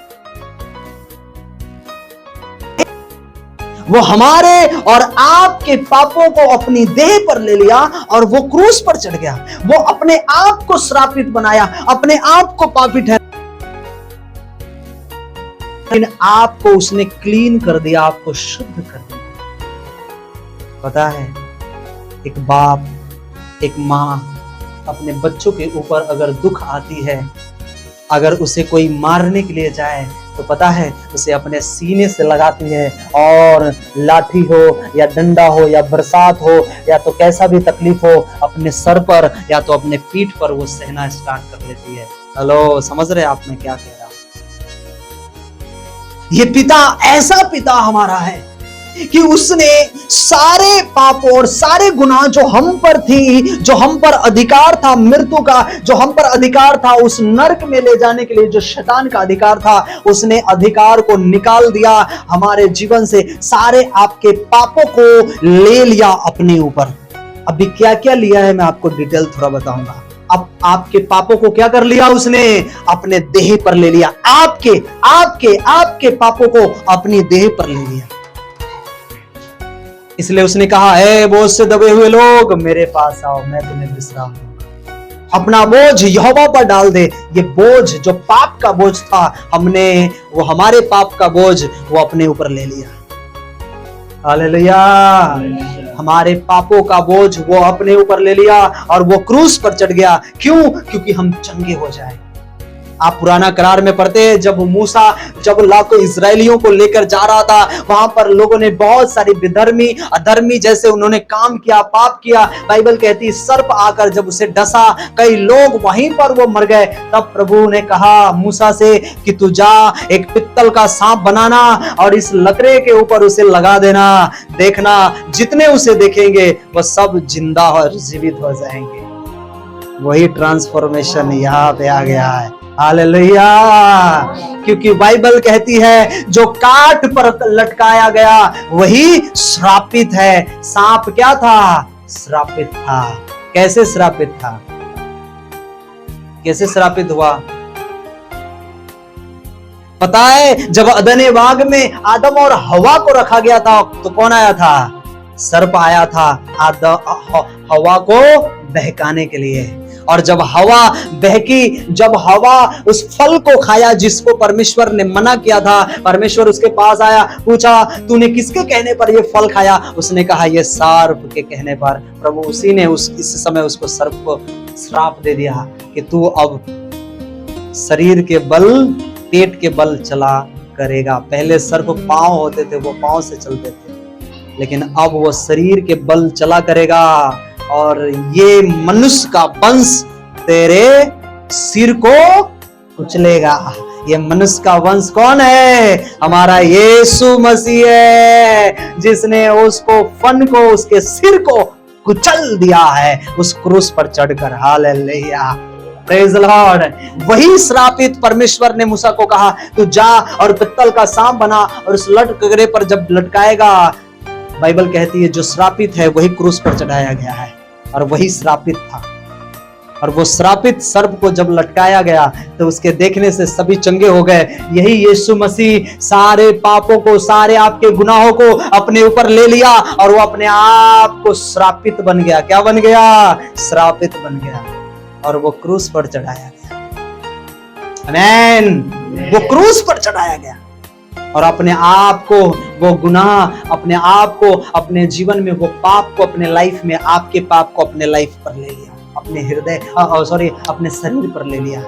वो हमारे और आपके पापों को अपनी देह पर ले लिया और वो क्रूस पर चढ़ गया। वो अपने आप को श्रापित बनाया, अपने आप को पापी ठहराया, लेकिन आपको उसने क्लीन कर दिया, आपको शुद्ध कर दिया। पता है, एक बाप, एक माँ अपने बच्चों के ऊपर अगर दुख आती है, अगर उसे कोई मारने के लिए जाए, तो पता है उसे अपने सीने से लगाती है, और लाठी हो या डंडा हो या बरसात हो या तो कैसा भी तकलीफ हो, अपने सर पर या तो अपने पीठ पर वो सहना स्टार्ट कर लेती है। हेलो, समझ रहे आप मैं क्या कह रहा हूं? ये पिता, ऐसा पिता हमारा है, कि उसने सारे पापों और सारे गुनाह जो हम पर थी, जो हम पर अधिकार था मृत्यु का, जो हम पर अधिकार था उस नरक में ले जाने के लिए जो शैतान का अधिकार था, उसने अधिकार को निकाल दिया हमारे जीवन से। सारे आपके पापों को ले लिया अपने ऊपर। अभी क्या क्या लिया है मैं आपको डिटेल थोड़ा बताऊंगा। अब आपके पापों को क्या कर लिया उसने? अपने देह पर ले लिया। आपके आपके आपके पापों को अपनी देह पर ले लिया। इसलिए उसने कहा, है बोझ से दबे हुए लोग मेरे पास आओ, मैं तुम्हें विश्राम दूंगा। अपना बोझ यहोवा पर डाल दे। ये बोझ जो पाप का बोझ था, हमने वो हमारे पाप का बोझ वो अपने ऊपर ले लिया। हालेलुया। हमारे पापों का बोझ वो अपने ऊपर ले लिया और वो क्रूस पर चढ़ गया। क्यों? क्योंकि हम चंगे हो जाए। आप पुराना करार में पढ़ते हैं, जब मूसा जब लाखों इजरायलियों को लेकर जा रहा था, वहां पर लोगों ने बहुत सारी विधर्मी अधर्मी जैसे उन्होंने काम किया, पाप किया। बाइबल कहती सर्प आकर जब उसे डसा, कई लोग वहीं पर वो मर गए। तब प्रभु ने कहा मूसा से कि तू जा एक पित्तल का सांप बनाना और इस लकड़े के ऊपर उसे लगा देना, देखना जितने उसे देखेंगे वह सब जिंदा और जीवित हो जाएंगे। वही ट्रांसफॉर्मेशन यहाँ पे आ गया है। हालेलुया। क्योंकि बाइबल कहती है जो काठ पर लटकाया गया वही श्रापित है। सांप क्या था? श्रापित था। कैसे श्रापित था? कैसे श्रापित हुआ पता है? जब अदने बाग में आदम और हवा को रखा गया था तो कौन आया था? सर्प आया था हवा को बहकाने के लिए। और जब हवा बहकी, जब हवा उस फल को खाया जिसको परमेश्वर ने मना किया था, परमेश्वर उसके पास आया, पूछा तूने किसके कहने पर ये फल खाया? उसने कहा ये सर्प के कहने पर। प्रभु उसी ने इस समय उसको सर्प को श्राप दे दिया कि तू अब शरीर के बल, पेट के बल चला करेगा। पहले सर्प पांव होते थे, वो पांव से चलते थे, लेकिन अब वो शरीर के बल चला करेगा और ये मनुष्य का वंश तेरे सिर को कुचलेगा। ये मनुष्य का वंश कौन है? हमारा यीशु मसीह है, जिसने उसको फन को, उसके सिर को कुचल दिया है उस क्रूस पर चढ़कर। Hallelujah, praise the Lord. वही श्रापित परमेश्वर ने मूसा को कहा तू जा और पित्तल का सांप बना और उस लटकड़े पर जब लटकाएगा, बाइबल कहती है जो श्रापित है वही क्रूस पर चढ़ाया गया है और वही श्रापित था। और वो श्रापित सर्प को जब लटकाया गया तो उसके देखने से सभी चंगे हो गए। यही यीशु मसीह सारे पापों को, सारे आपके गुनाहों को अपने ऊपर ले लिया और वो अपने आप को श्रापित बन गया। क्या बन गया? श्रापित बन गया और वो क्रूस पर चढ़ाया गया। आमीन। वो क्रूस पर चढ़ाया गया और अपने आप को, वो गुनाह अपने आप को, अपने जीवन में वो पाप को, अपने लाइफ में आपके पाप को अपने लाइफ पर ले लिया, अपने हृदय अपने शरीर पर ले लिया।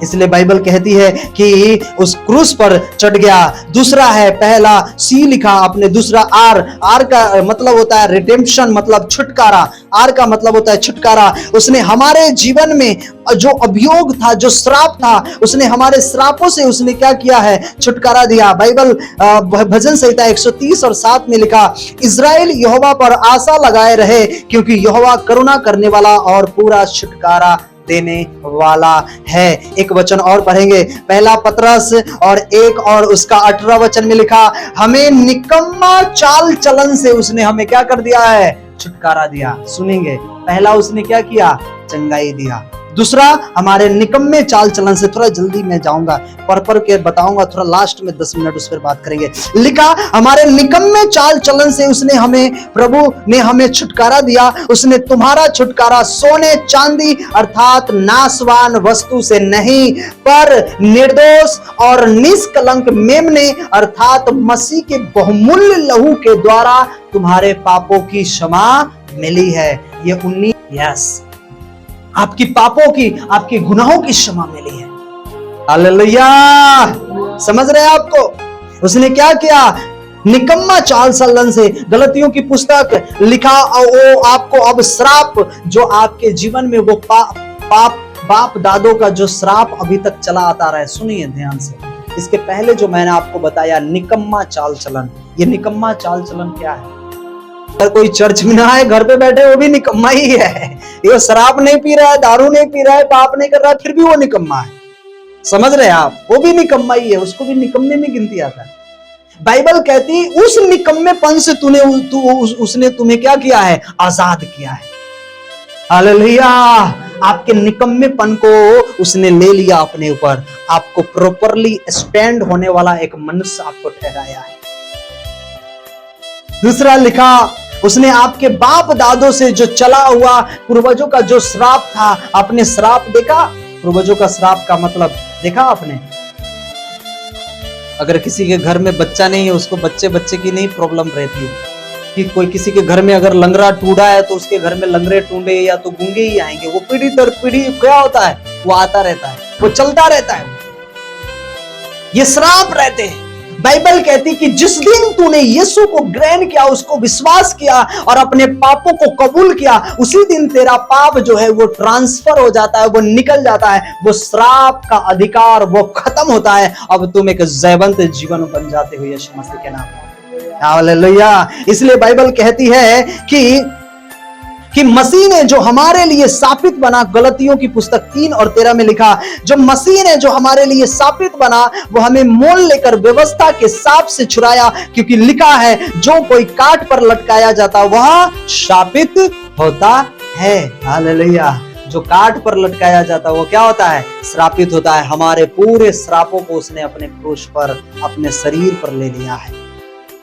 इसलिए बाइबल कहती है कि उस क्रूस पर चढ़ गया। दूसरा है, पहला सी लिखा आपने, दूसरा आर का मतलब होता है रिडेम्पशन, मतलब छुटकारा। आर का मतलब होता है छुटकारा। उसने हमारे जीवन में जो अभियोग था, जो श्राप था, उसने हमारे श्रापों से उसने क्या किया है? छुटकारा दिया। बाइबल भजन संहिता 130 और 7 में लिखा, इज़राइल यहोवा पर आशा लगाए रहे क्योंकि यहोवा करुणा करने वाला और पूरा छुटकारा देने वाला है। एक वचन और पढ़ेंगे, पहला पतरस और 1 और उसका 18 वचन में लिखा, हमें निकम्मा चाल चलन से उसने हमें क्या कर दिया है? छुटकारा दिया। सुनेंगे, पहला उसने क्या किया? चंगाई दिया। दूसरा, हमारे निकम्मे चाल चलन से, थोड़ा जल्दी मैं जाऊंगा, पर के बताऊंगा, थोड़ा लास्ट में 10 मिनट उस पर बात करेंगे। लिखा, हमारे निकम्मे चाल चलन से उसने हमें, प्रभु ने हमें छुटकारा दिया। उसने तुम्हारा छुटकारा सोने चांदी अर्थात नाशवान वस्तु से नहीं, पर निर्दोष और निष्कलंक मेमने अर्थात मसीह के बहुमूल्य लहू के द्वारा तुम्हारे पापों की क्षमा मिली है। ये 19 यस, आपकी पापों की, आपके गुनाहों की क्षमा मिली है। हालेलुया, समझ रहे हैं आपको? उसने क्या किया? निकम्मा चाल चलन से, गलतियों की पुस्तक लिखा, वो आपको अब श्राप जो आपके जीवन में वो बाप दादों का जो श्राप अभी तक चला आता रहा है, सुनिए ध्यान से। इसके पहले जो मैंने आपको बताया निकम्मा चाल चलन, ये निकम्मा चाल चलन क्या है? अगर कोई चर्च में ना है, घर पे बैठे, वो भी निकम्मा ही है। ये शराब नहीं पी रहा है, दारू नहीं पी रहा है, पाप नहीं कर रहा है, फिर भी वो निकम्मा है। समझ रहे हैं आप? वो भी निकम्मा ही है, उसको भी निकम्मे में गिनती आता है। बाइबल कहती उस निकम्मेपन से उसने तुम्हें क्या किया है? आजाद किया है। हालेलुया। आपके निकम्मेपन को उसने ले लिया अपने ऊपर, आपको प्रॉपरली स्टैंड होने वाला एक मनुष्य आपको ठहराया है। दूसरा लिखा, उसने आपके बाप दादों से जो चला हुआ पूर्वजों का जो श्राप था, आपने श्राप देखा? पूर्वजों का श्राप का मतलब देखा आपने? अगर किसी के घर में बच्चा नहीं है, उसको बच्चे बच्चे की नहीं प्रॉब्लम रहती है कि कोई किसी के घर में अगर लंगड़ा टूडा है तो उसके घर में लंगड़े टूडे या तो गूंगे ही आएंगे। वो पीढ़ी दर पीढ़ी क्या होता है? वो आता रहता है, वो चलता रहता है। ये श्राप रहते हैं। बाइबल कहती कि जिस दिन तूने यीशु को ग्रहण किया, उसको विश्वास किया और अपने पापों को कबूल किया, उसी दिन तेरा पाप जो है वो ट्रांसफर हो जाता है, वो निकल जाता है, वो श्राप का अधिकार वो खत्म होता है। अब तुम एक जयवंत जीवन बन जाते हो यीशु मसीह के नाम में। हालेलुया। इसलिए बाइबल कहती है कि मसीह ने जो हमारे लिए सापित बना, गलतियों की पुस्तक 3 और 13 में लिखा, जो मसीह ने जो हमारे लिए सापित बना, वो हमें मोल लेकर व्यवस्था के साप से छुड़ाया, क्योंकि लिखा है जो कोई काट पर लटकाया जाता वह शापित होता है। हालेलुया। जो काट पर लटकाया जाता वो क्या होता है? श्रापित होता है। हमारे पूरे श्रापों को उसने अपने क्रूस पर, अपने शरीर पर ले लिया है।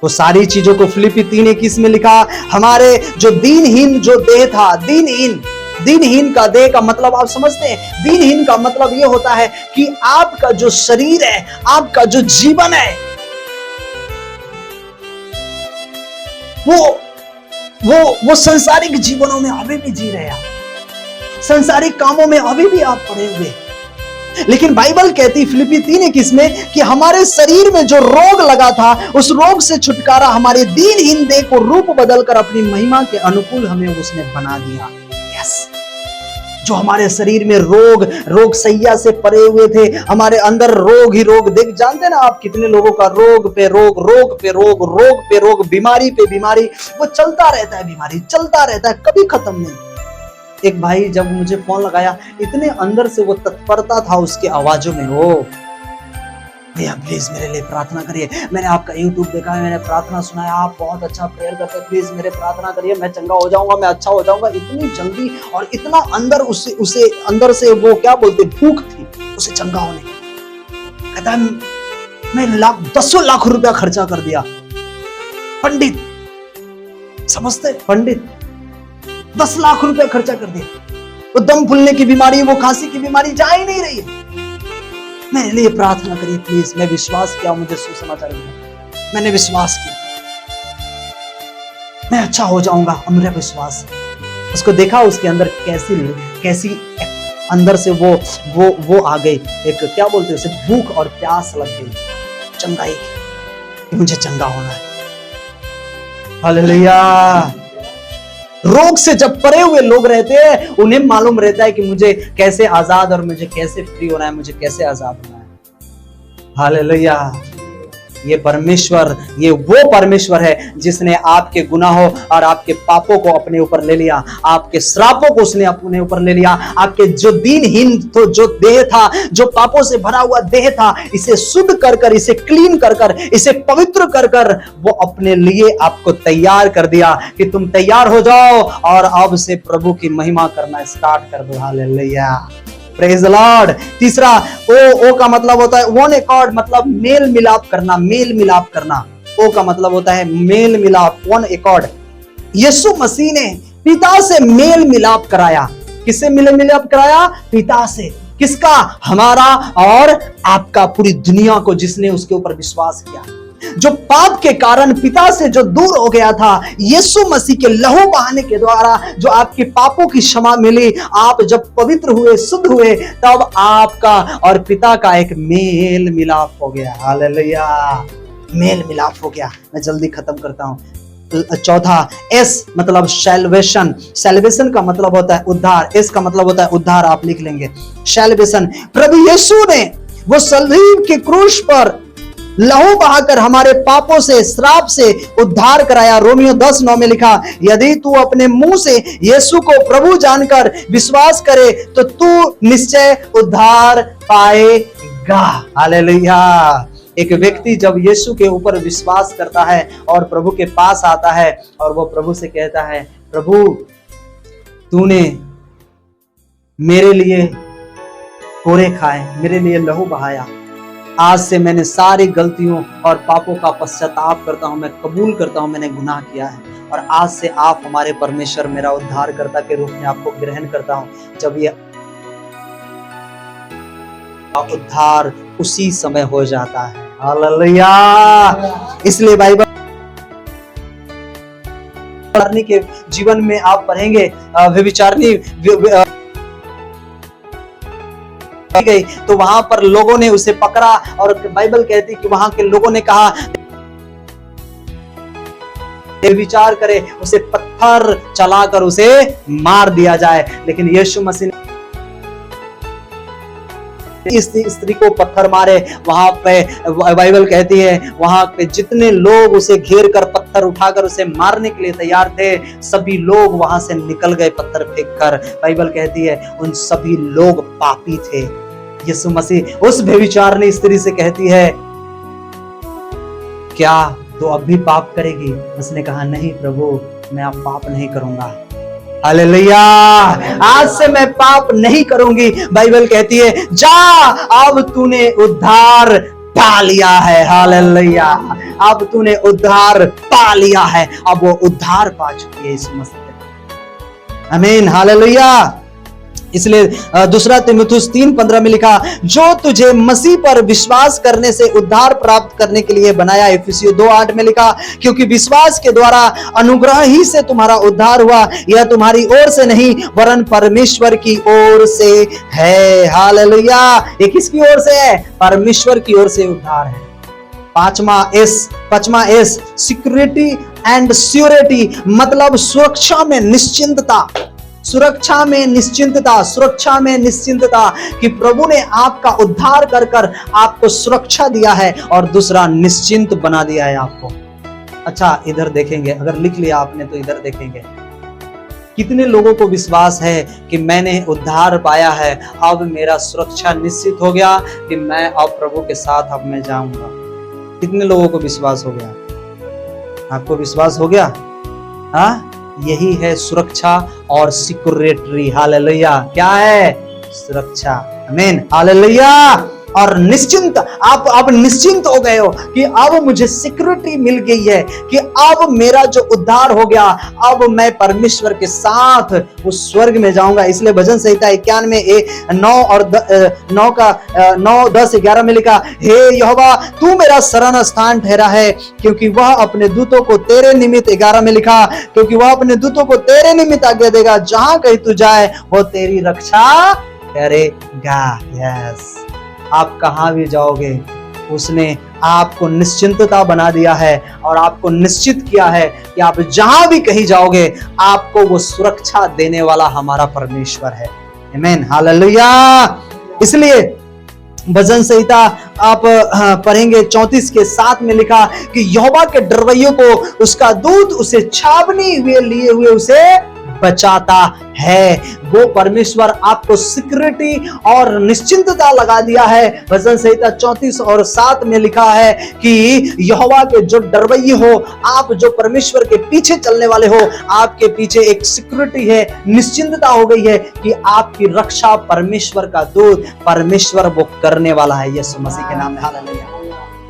वो सारी चीजों को फिलिप्पी 3:21 में लिखा, हमारे जो दीनहीन जो देह था, दीनहीन का देह का मतलब आप समझते हैं? दीनहीन का मतलब ये होता है कि आपका जो शरीर है, आपका जो जीवन है, वो संसारिक जीवनों में अभी भी जी रहे हैं, संसारिक कामों में अभी भी आप पड़े हुए। लेकिन बाइबल कहती फिलिप्पी 3:21 में कि हमारे शरीर में जो रोग लगा था, उस रोग से छुटकारा हमारे दीनहीन देह को रूप बदलकर अपनी महिमा के अनुकूल हमें उसने बना दिया। यस। जो हमारे शरीर में रोग सैया से परे हुए थे, हमारे अंदर रोग ही रोग, देख जानते ना आप कितने लोगों का रोग पे रोग, बीमारी पे बीमारी, वो चलता रहता है, बीमारी चलता रहता है, कभी खत्म नहीं। एक भाई जब मुझे फोन लगाया, इतने अंदर से वो तत्परता था उसकी आवाजों में, ओ भैया प्लीज मेरे लिए प्रार्थना करिए, मैंने आपका यूट्यूब देखा है, मैंने प्रार्थना सुना है, आप बहुत अच्छा प्रेयर करते हैं, प्लीज मेरे प्रार्थना करिए, मैं चंगा हो जाऊंगा, मैं अच्छा हो जाऊंगा। इतनी जल्दी और इतना अंदर उसे अंदर से वो क्या बोलते, भूख थी उसे चंगा होने की। कहता मैं 10 लाख रुपया खर्चा कर दिया। पंडित, समझते, पंडित 10 लाख रुपया खर्चा कर दिया, वो दम फूलने की बीमारी, वो खांसी की बीमारी जा ही नहीं रही है। मेरे लिए प्रार्थना करिए प्लीज। मैं विश्वास किया, मुझे सुसमाचार मिला, मैंने विश्वास किया, मैं अच्छा हो जाऊंगा, मेरा विश्वास। उसको देखा उसके अंदर कैसी अंदर से वो आ गई, एक क्या बोलते उसे, भूख और प्यास लग गई चंगाई की, मुझे चंगा होना है। हालेलुया। रोग से जब परे हुए लोग रहते हैं, उन्हें मालूम रहता है कि मुझे कैसे आजाद और मुझे कैसे फ्री होना है, मुझे कैसे आजाद होना है। हालेलुया। ये परमेश्वर, ये वो परमेश्वर है जिसने आपके गुनाहों और आपके पापों को अपने ऊपर ले लिया, आपके श्रापों को उसने अपने ऊपर ले लिया, आपके जो दीनहीन तो जो देह था, जो पापों से भरा हुआ देह था, इसे शुद्ध कर कर, इसे क्लीन कर कर, इसे पवित्र कर कर वो अपने लिए आपको तैयार कर दिया कि तुम तैयार हो जाओ और अब से प्रभु की महिमा करना स्टार्ट कर दो। हालेलुया। Praise the Lord. तीसरा, ओ का मतलब होता है वन एकॉर्ड, मतलब मेल मिलाप करना, मेल मिलाप करना। ओ का मतलब होता है मेल मिलाप, वन एकॉर्ड। यीशु मसीह ने पिता से मेल मिलाप कराया। किससे मेल मिलाप कराया? पिता से। किसका? हमारा और आपका, पूरी दुनिया को जिसने उसके ऊपर विश्वास किया। जो पाप के कारण पिता से जो दूर हो गया था, यीशु मसीह के लहू बहाने के द्वारा जो आपके पापों की क्षमा मिली, आप जब पवित्र हुए, शुद्ध हुए, तब आपका और पिता का एक मेल मिलाप हो गया। हालेलुया। मेल मिलाप हो गया। मैं जल्दी खत्म करता हूं। चौथा, एस मतलब सैल्वेशन। सैल्वेशन का मतलब होता है उद्धार। एस का मतलब होता है उद्धार, आप लिख लेंगे सैल्वेशन। प्रभु यीशु ने वो सलीब के क्रूस पर लहू बहाकर हमारे पापों से, श्राप से उद्धार कराया। रोमियो 10:9 में लिखा, यदि तू अपने मुंह से यीशु को प्रभु जानकर विश्वास करे तो तू निश्चय उद्धार पाएगा। हालेलुया। एक व्यक्ति जब यीशु के ऊपर विश्वास करता है और प्रभु के पास आता है और वो प्रभु से कहता है, प्रभु तूने मेरे लिए कोरे खाए, मेरे लिए लहू बहाया, आज से मैंने सारी गलतियों और पापों का पश्चाताप करता हूं, मैं कबूल करता हूं मैंने गुनाह किया है और आज से आप हमारे परमेश्वर, मेरा उद्धारकर्ता के रूप में आपको ग्रहण करता हूं। जब ये उद्धार उसी समय हो जाता है। हालेलुया। इसलिए बाइबल के जीवन में आप पढ़ेंगे, व्यभिचारिणी गई तो वहां पर लोगों ने उसे पकड़ा और बाइबल कहती कि वहां के लोगों ने कहा विचार करे, उसे पत्थर चलाकर उसे मार दिया जाए। लेकिन यीशु मसीह ने इस स्त्री को पत्थर मारे। वहां पे बाइबल कहती है वहां पे जितने लोग उसे घेर कर पत्थर उठाकर उसे मारने के लिए तैयार थे, सभी लोग वहां से निकल गए पत्थर फेंककर। बाइबल कहती है उन सभी लोग पापी थे। यीशु मसीह उस व्यभिचारिणी स्त्री से कहती है, क्या तो अब भी पाप करेगी? उसने कहा, नहीं प्रभु, मैं अब पाप नहीं करूंगा। हालेलुया। आज से मैं पाप नहीं करूंगी। बाइबल कहती है जा, अब तूने उद्धार पा लिया है। हालेलुया। अब तूने उद्धार पा लिया है। अब वो उद्धार पा चुकी है इस मसीह। आमीन। हालेलुया। इसलिए दूसरा तीमुथियुस 3:15 में लिखा, जो तुझे मसीह पर विश्वास करने से उद्धार प्राप्त करने के लिए बनाया। इफिसियों 2:8 में लिखा, क्योंकि विश्वास के द्वारा अनुग्रह ही से तुम्हारा उद्धार हुआ, यह तुम्हारी ओर से नहीं वरन परमेश्वर की ओर से है। हालेलुया। ये किसकी ओर से है? परमेश्वर की ओर से उद्धार है। पांचवा एस सिक्योरिटी एंड श्योरिटी, मतलब सुरक्षा में निश्चिंतता। सुरक्षा में निश्चिंतता, सुरक्षा में निश्चिंतता कि प्रभु ने आपका उद्धार कर कर आपको सुरक्षा दिया है और दूसरा निश्चिंत बना दिया है आपको। अच्छा, इधर देखेंगे, अगर लिख लिया आपने तो इधर देखेंगे, कितने लोगों को विश्वास है कि मैंने उद्धार पाया है, अब मेरा सुरक्षा निश्चित हो गया कि मैं अब प्रभु के साथ अब मैं जाऊंगा। कितने लोगों को विश्वास हो गया? आपको विश्वास हो गया? हाँ, यही है सुरक्षा और सिक्योरिटी। हालेलुया। क्या है? सुरक्षा। आमीन। हालेलुया। और निश्चिंत, आप अब निश्चिंत हो गए हो कि अब मुझे सिक्योरिटी मिल गई है कि अब मेरा जो उद्धार हो गया, अब मैं परमेश्वर के साथ उस स्वर्ग में जाऊंगा। इसलिए भजन संहिता 91:9-10-11 में लिखा, हे यहोवा तू मेरा शरण स्थान ठहरा है, क्योंकि वह अपने दूतों को तेरे निमित्त, 11 में लिखा, क्योंकि वह अपने दूतों को तेरे निमित्त आज्ञा देगा, जहां कहीं तू जाए वो तेरी रक्षा करेगा। यस, आप कहां भी जाओगे उसने आपको निश्चिंतता बना दिया है और आपको निश्चित किया है कि आप जहां भी कहीं जाओगे आपको वो सुरक्षा देने वाला हमारा परमेश्वर है। आमीन। हालेलुया। इसलिए भजन संहिता आप पढ़ेंगे 34:7 में लिखा कि यहोवा के डरवैयों को उसका दूत उसे छावनी हुए लिए हुए उसे बचाता है। वो परमेश्वर आपको सिक्योरिटी और निश्चिंतता लगा दिया है। भजन संहिता 34:7 में लिखा है कि यहोवा के जो डरवैये हो, आप जो परमेश्वर के पीछे चलने वाले हो, आपके पीछे एक सिक्योरिटी है, निश्चिंतता हो गई है कि आपकी रक्षा परमेश्वर का दूत, परमेश्वर वो करने वाला है। यीशु मसीह के नाम में। हालेलुया।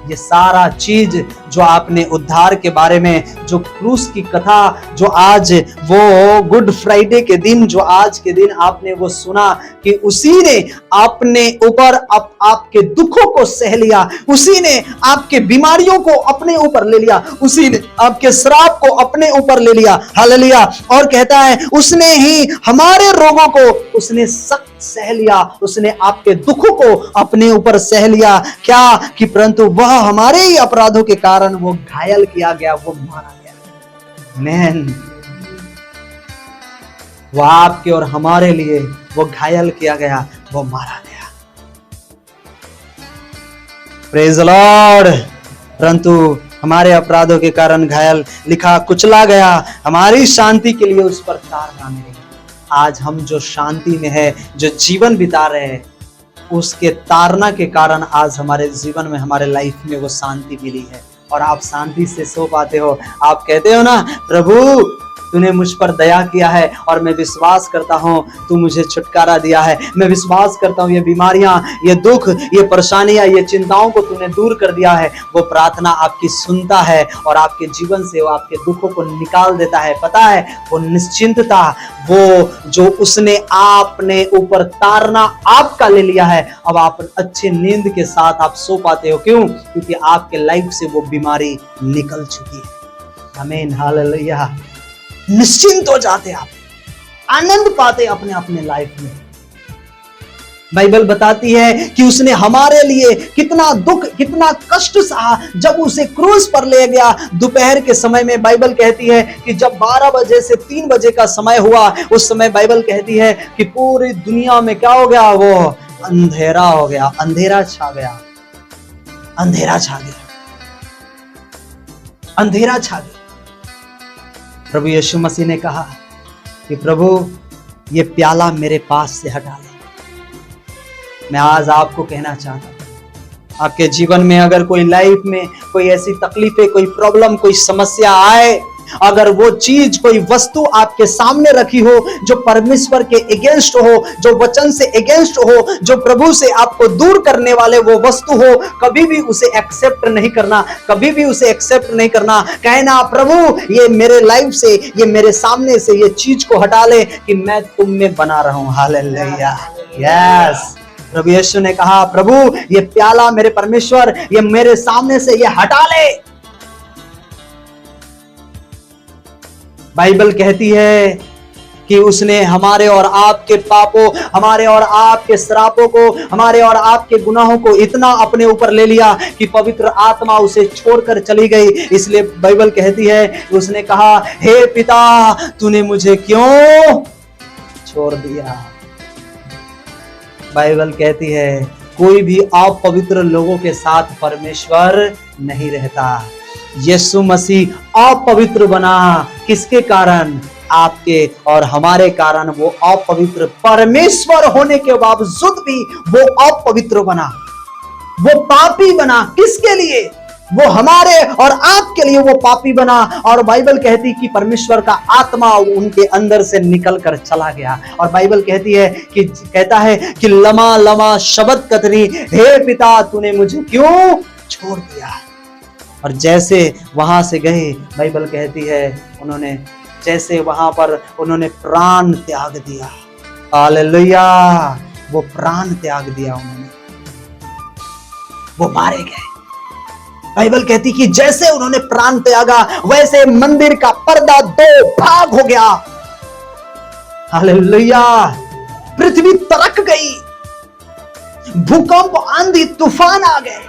ये सारा चीज जो आपने उद्धार के बारे में, जो क्रूस की कथा, जो आज वो गुड फ्राइडे के दिन, जो आज के दिन आपने वो सुना कि उसी ने अपने ऊपर आपके दुखों को सह लिया, उसी ने आपके बीमारियों को अपने ऊपर ले लिया, उसी ने आपके श्राप को अपने ऊपर ले लिया। हालेलुया। और कहता है उसने ही हमारे रोगों को उसने सख्त सह लिया, उसने आपके दुखों को अपने ऊपर सह लिया। क्या कि परंतु वह हमारे ही अपराधों के कारण वो घायल किया गया, वो मारा गया। आमीन। वो आपके और हमारे लिए वो घायल किया गया, वो मारा गया। Praise the Lord. परंतु हमारे अपराधों के कारण घायल, लिखा कुचला गया, हमारी शांति के लिए उस पर ताड़ना मिली। आज हम जो शांति में है, जो जीवन बिता रहे हैं, उसके ताड़ना के कारण आज हमारे जीवन में, हमारे लाइफ में वो शांति मिली है और आप शांति से सो पाते हो। आप कहते हो ना, प्रभु तूने मुझ पर दया किया है और मैं विश्वास करता हूँ तू मुझे छुटकारा दिया है। मैं विश्वास करता हूँ ये बीमारियां, ये दुख, ये परेशानियां, ये चिंताओं को तूने दूर कर दिया है। वो प्रार्थना आपकी सुनता है और आपके जीवन से वो आपके दुखों को निकाल देता है। पता है, वो निश्चिंतता, वो जो उसने आपने ऊपर ताड़ना आपका ले लिया है, अब आप अच्छी नींद के साथ आप सो पाते हो। क्यों? क्योंकि आपके लाइफ से वो बीमारी निकल चुकी है। आमीन, हालेलुया। निश्चिंत हो जाते आप, आनंद पाते अपने अपने लाइफ में। बाइबल बताती है कि उसने हमारे लिए कितना दुख, कितना कष्ट सहा जब उसे क्रूस पर ले गया। दोपहर के समय में बाइबल कहती है कि जब 12 बजे से 3 बजे का समय हुआ, उस समय बाइबल कहती है कि पूरी दुनिया में क्या हो गया? वो अंधेरा हो गया, अंधेरा छा गया, अंधेरा छा गया, अंधेरा छा गया। प्रभु यीशु मसीह ने कहा कि प्रभु ये प्याला मेरे पास से हटा ले। मैं आज आपको कहना चाहता हूं, आपके जीवन में अगर कोई लाइफ में कोई ऐसी तकलीफें, कोई प्रॉब्लम, कोई समस्या आए, अगर वो चीज, कोई वस्तु आपके सामने रखी हो जो परमेश्वर के अगेंस्ट हो, जो वचन से अगेंस्ट हो, जो प्रभु से आपको दूर करने वाले वो वस्तु हो, कभी भी उसे एक्सेप्ट नहीं करना, कभी भी उसे एक्सेप्ट नहीं करना। कहना, प्रभु ये मेरे लाइफ से, ये मेरे सामने से ये चीज को हटा ले कि मैं तुम में बना रहूं। Hallelujah, yes. प्रभु यीशु ने कहा, प्रभु ये प्याला मेरे परमेश्वर, ये मेरे सामने से ये हटा ले। बाइबल कहती है कि उसने हमारे और आपके पापों, हमारे और आपके श्रापों को, हमारे और आपके गुनाहों को इतना अपने ऊपर ले लिया कि पवित्र आत्मा उसे छोड़कर चली गई। इसलिए बाइबल कहती है, उसने कहा, हे पिता तूने मुझे क्यों छोड़ दिया। बाइबल कहती है कोई भी अपवित्र लोगों के साथ परमेश्वर नहीं रहता। यीशु मसीह अपवित्र बना, किसके कारण? आपके और हमारे कारण। वो अपवित्र, परमेश्वर होने के बावजूद भी वो अपवित्र बना, वो पापी बना। किसके लिए? वो हमारे और आपके लिए वो पापी बना। और बाइबल कहती कि परमेश्वर का आत्मा उनके अंदर से निकल कर चला गया। और बाइबल कहती है कि, कहता है कि लमा लमा शब्द कतरी, हे पिता तूने मुझे क्यों छोड़ दिया। और जैसे वहां से गए, बाइबल कहती है उन्होंने जैसे वहां पर उन्होंने प्राण त्याग दिया। हालेलुया, वो प्राण त्याग दिया उन्होंने, वो मारे गए। बाइबल कहती कि जैसे उन्होंने प्राण त्यागा, वैसे मंदिर का पर्दा 2 भाग हो गया। हालेलुया, पृथ्वी तरक गई, भूकंप, आंधी, तूफान आ गए।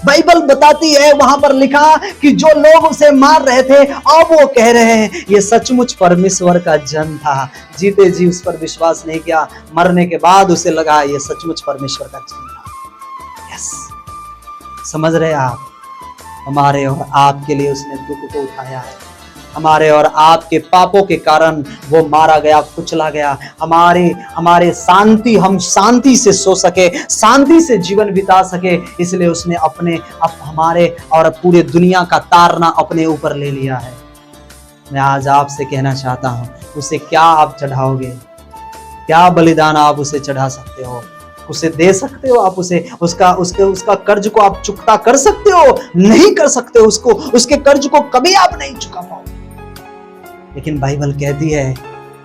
बाइबल बताती है, वहां पर लिखा कि जो लोग उसे मार रहे थे, अब वो कह रहे हैं ये सचमुच परमेश्वर का जन था। जीते जी उस पर विश्वास नहीं किया, मरने के बाद उसे लगा ये सचमुच परमेश्वर का जन था। यस, समझ रहे आप? हमारे और आपके लिए उसने दुख को उठाया है। हमारे और आपके पापों के कारण वो मारा गया, कुचला गया। हमारे शांति, हम शांति से सो सके, शांति से जीवन बिता सके, इसलिए उसने हमारे और पूरे दुनिया का ताड़ना अपने ऊपर ले लिया है। मैं आज आपसे कहना चाहता हूं, उसे क्या आप चढ़ाओगे? क्या बलिदान आप उसे चढ़ा सकते हो? उसे दे सकते हो आप? उसका कर्ज को आप चुकता कर सकते हो? नहीं कर सकते हो। उसके कर्ज को कभी आप नहीं चुका पाओगे। लेकिन बाइबल कहती है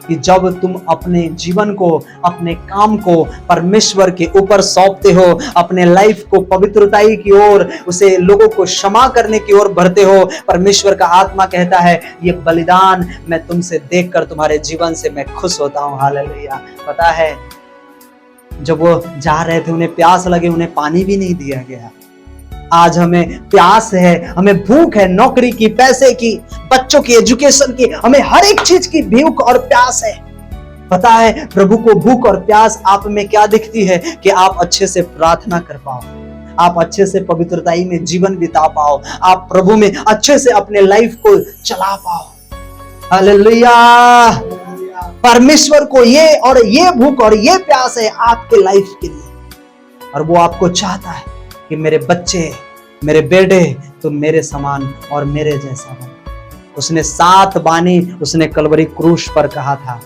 कि जब तुम अपने जीवन को, अपने काम को परमेश्वर के ऊपर सौंपते हो, अपने लाइफ को पवित्रताई की ओर, उसे लोगों को क्षमा करने की ओर बढ़ते हो, परमेश्वर का आत्मा कहता है ये बलिदान मैं तुमसे देखकर तुम्हारे जीवन से मैं खुश होता हूं। हालेलुया। पता है, जब वो जा रहे थे, उन्हें प्यास लगे, उन्हें पानी भी नहीं दिया गया। आज हमें प्यास है, हमें भूख है, नौकरी की, पैसे की, बच्चों की एजुकेशन की, हमें हर एक चीज की भूख और प्यास है। पता है प्रभु को भूख और प्यास आप में क्या दिखती है? कि आप अच्छे से प्रार्थना कर पाओ, आप अच्छे से पवित्रताई में जीवन बिता पाओ, आप प्रभु में अच्छे से अपने लाइफ को चला पाओ। हालेलुया। परमेश्वर को ये भूख और ये प्यास है आपके लाइफ के लिए, और वो आपको चाहता है कि मेरे बच्चे, मेरे बेटे तो मेरे समान और मेरे जैसा बने। उसने 7 बानी उसने कलवरी क्रूस पर कहा था।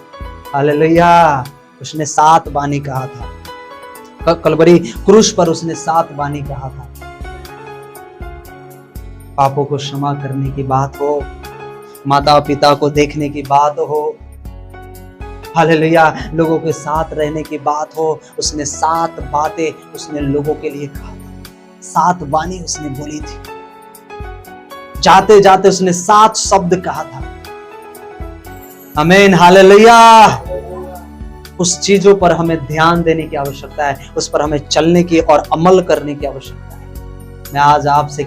हालेलुया। उसने 7 बानी कहा था, कलवरी क्रूस पर उसने 7 बानी कहा था। पापों को क्षमा करने की बात हो, माता पिता को देखने की बात हो, हालेलुया, लोगों के साथ रहने की बात हो, उसने 7 बातें उसने लोगों के लिए कहा था। 7 बानी उसने बोली थी। जाते जाते उसने 7 शब्द कहा था। आमीन। हालेलुया। उस चीजों पर हमें ध्यान देने की आवश्यकता है, उस पर हमें चलने की और अमल करने की आवश्यकता है। मैं आज आपसे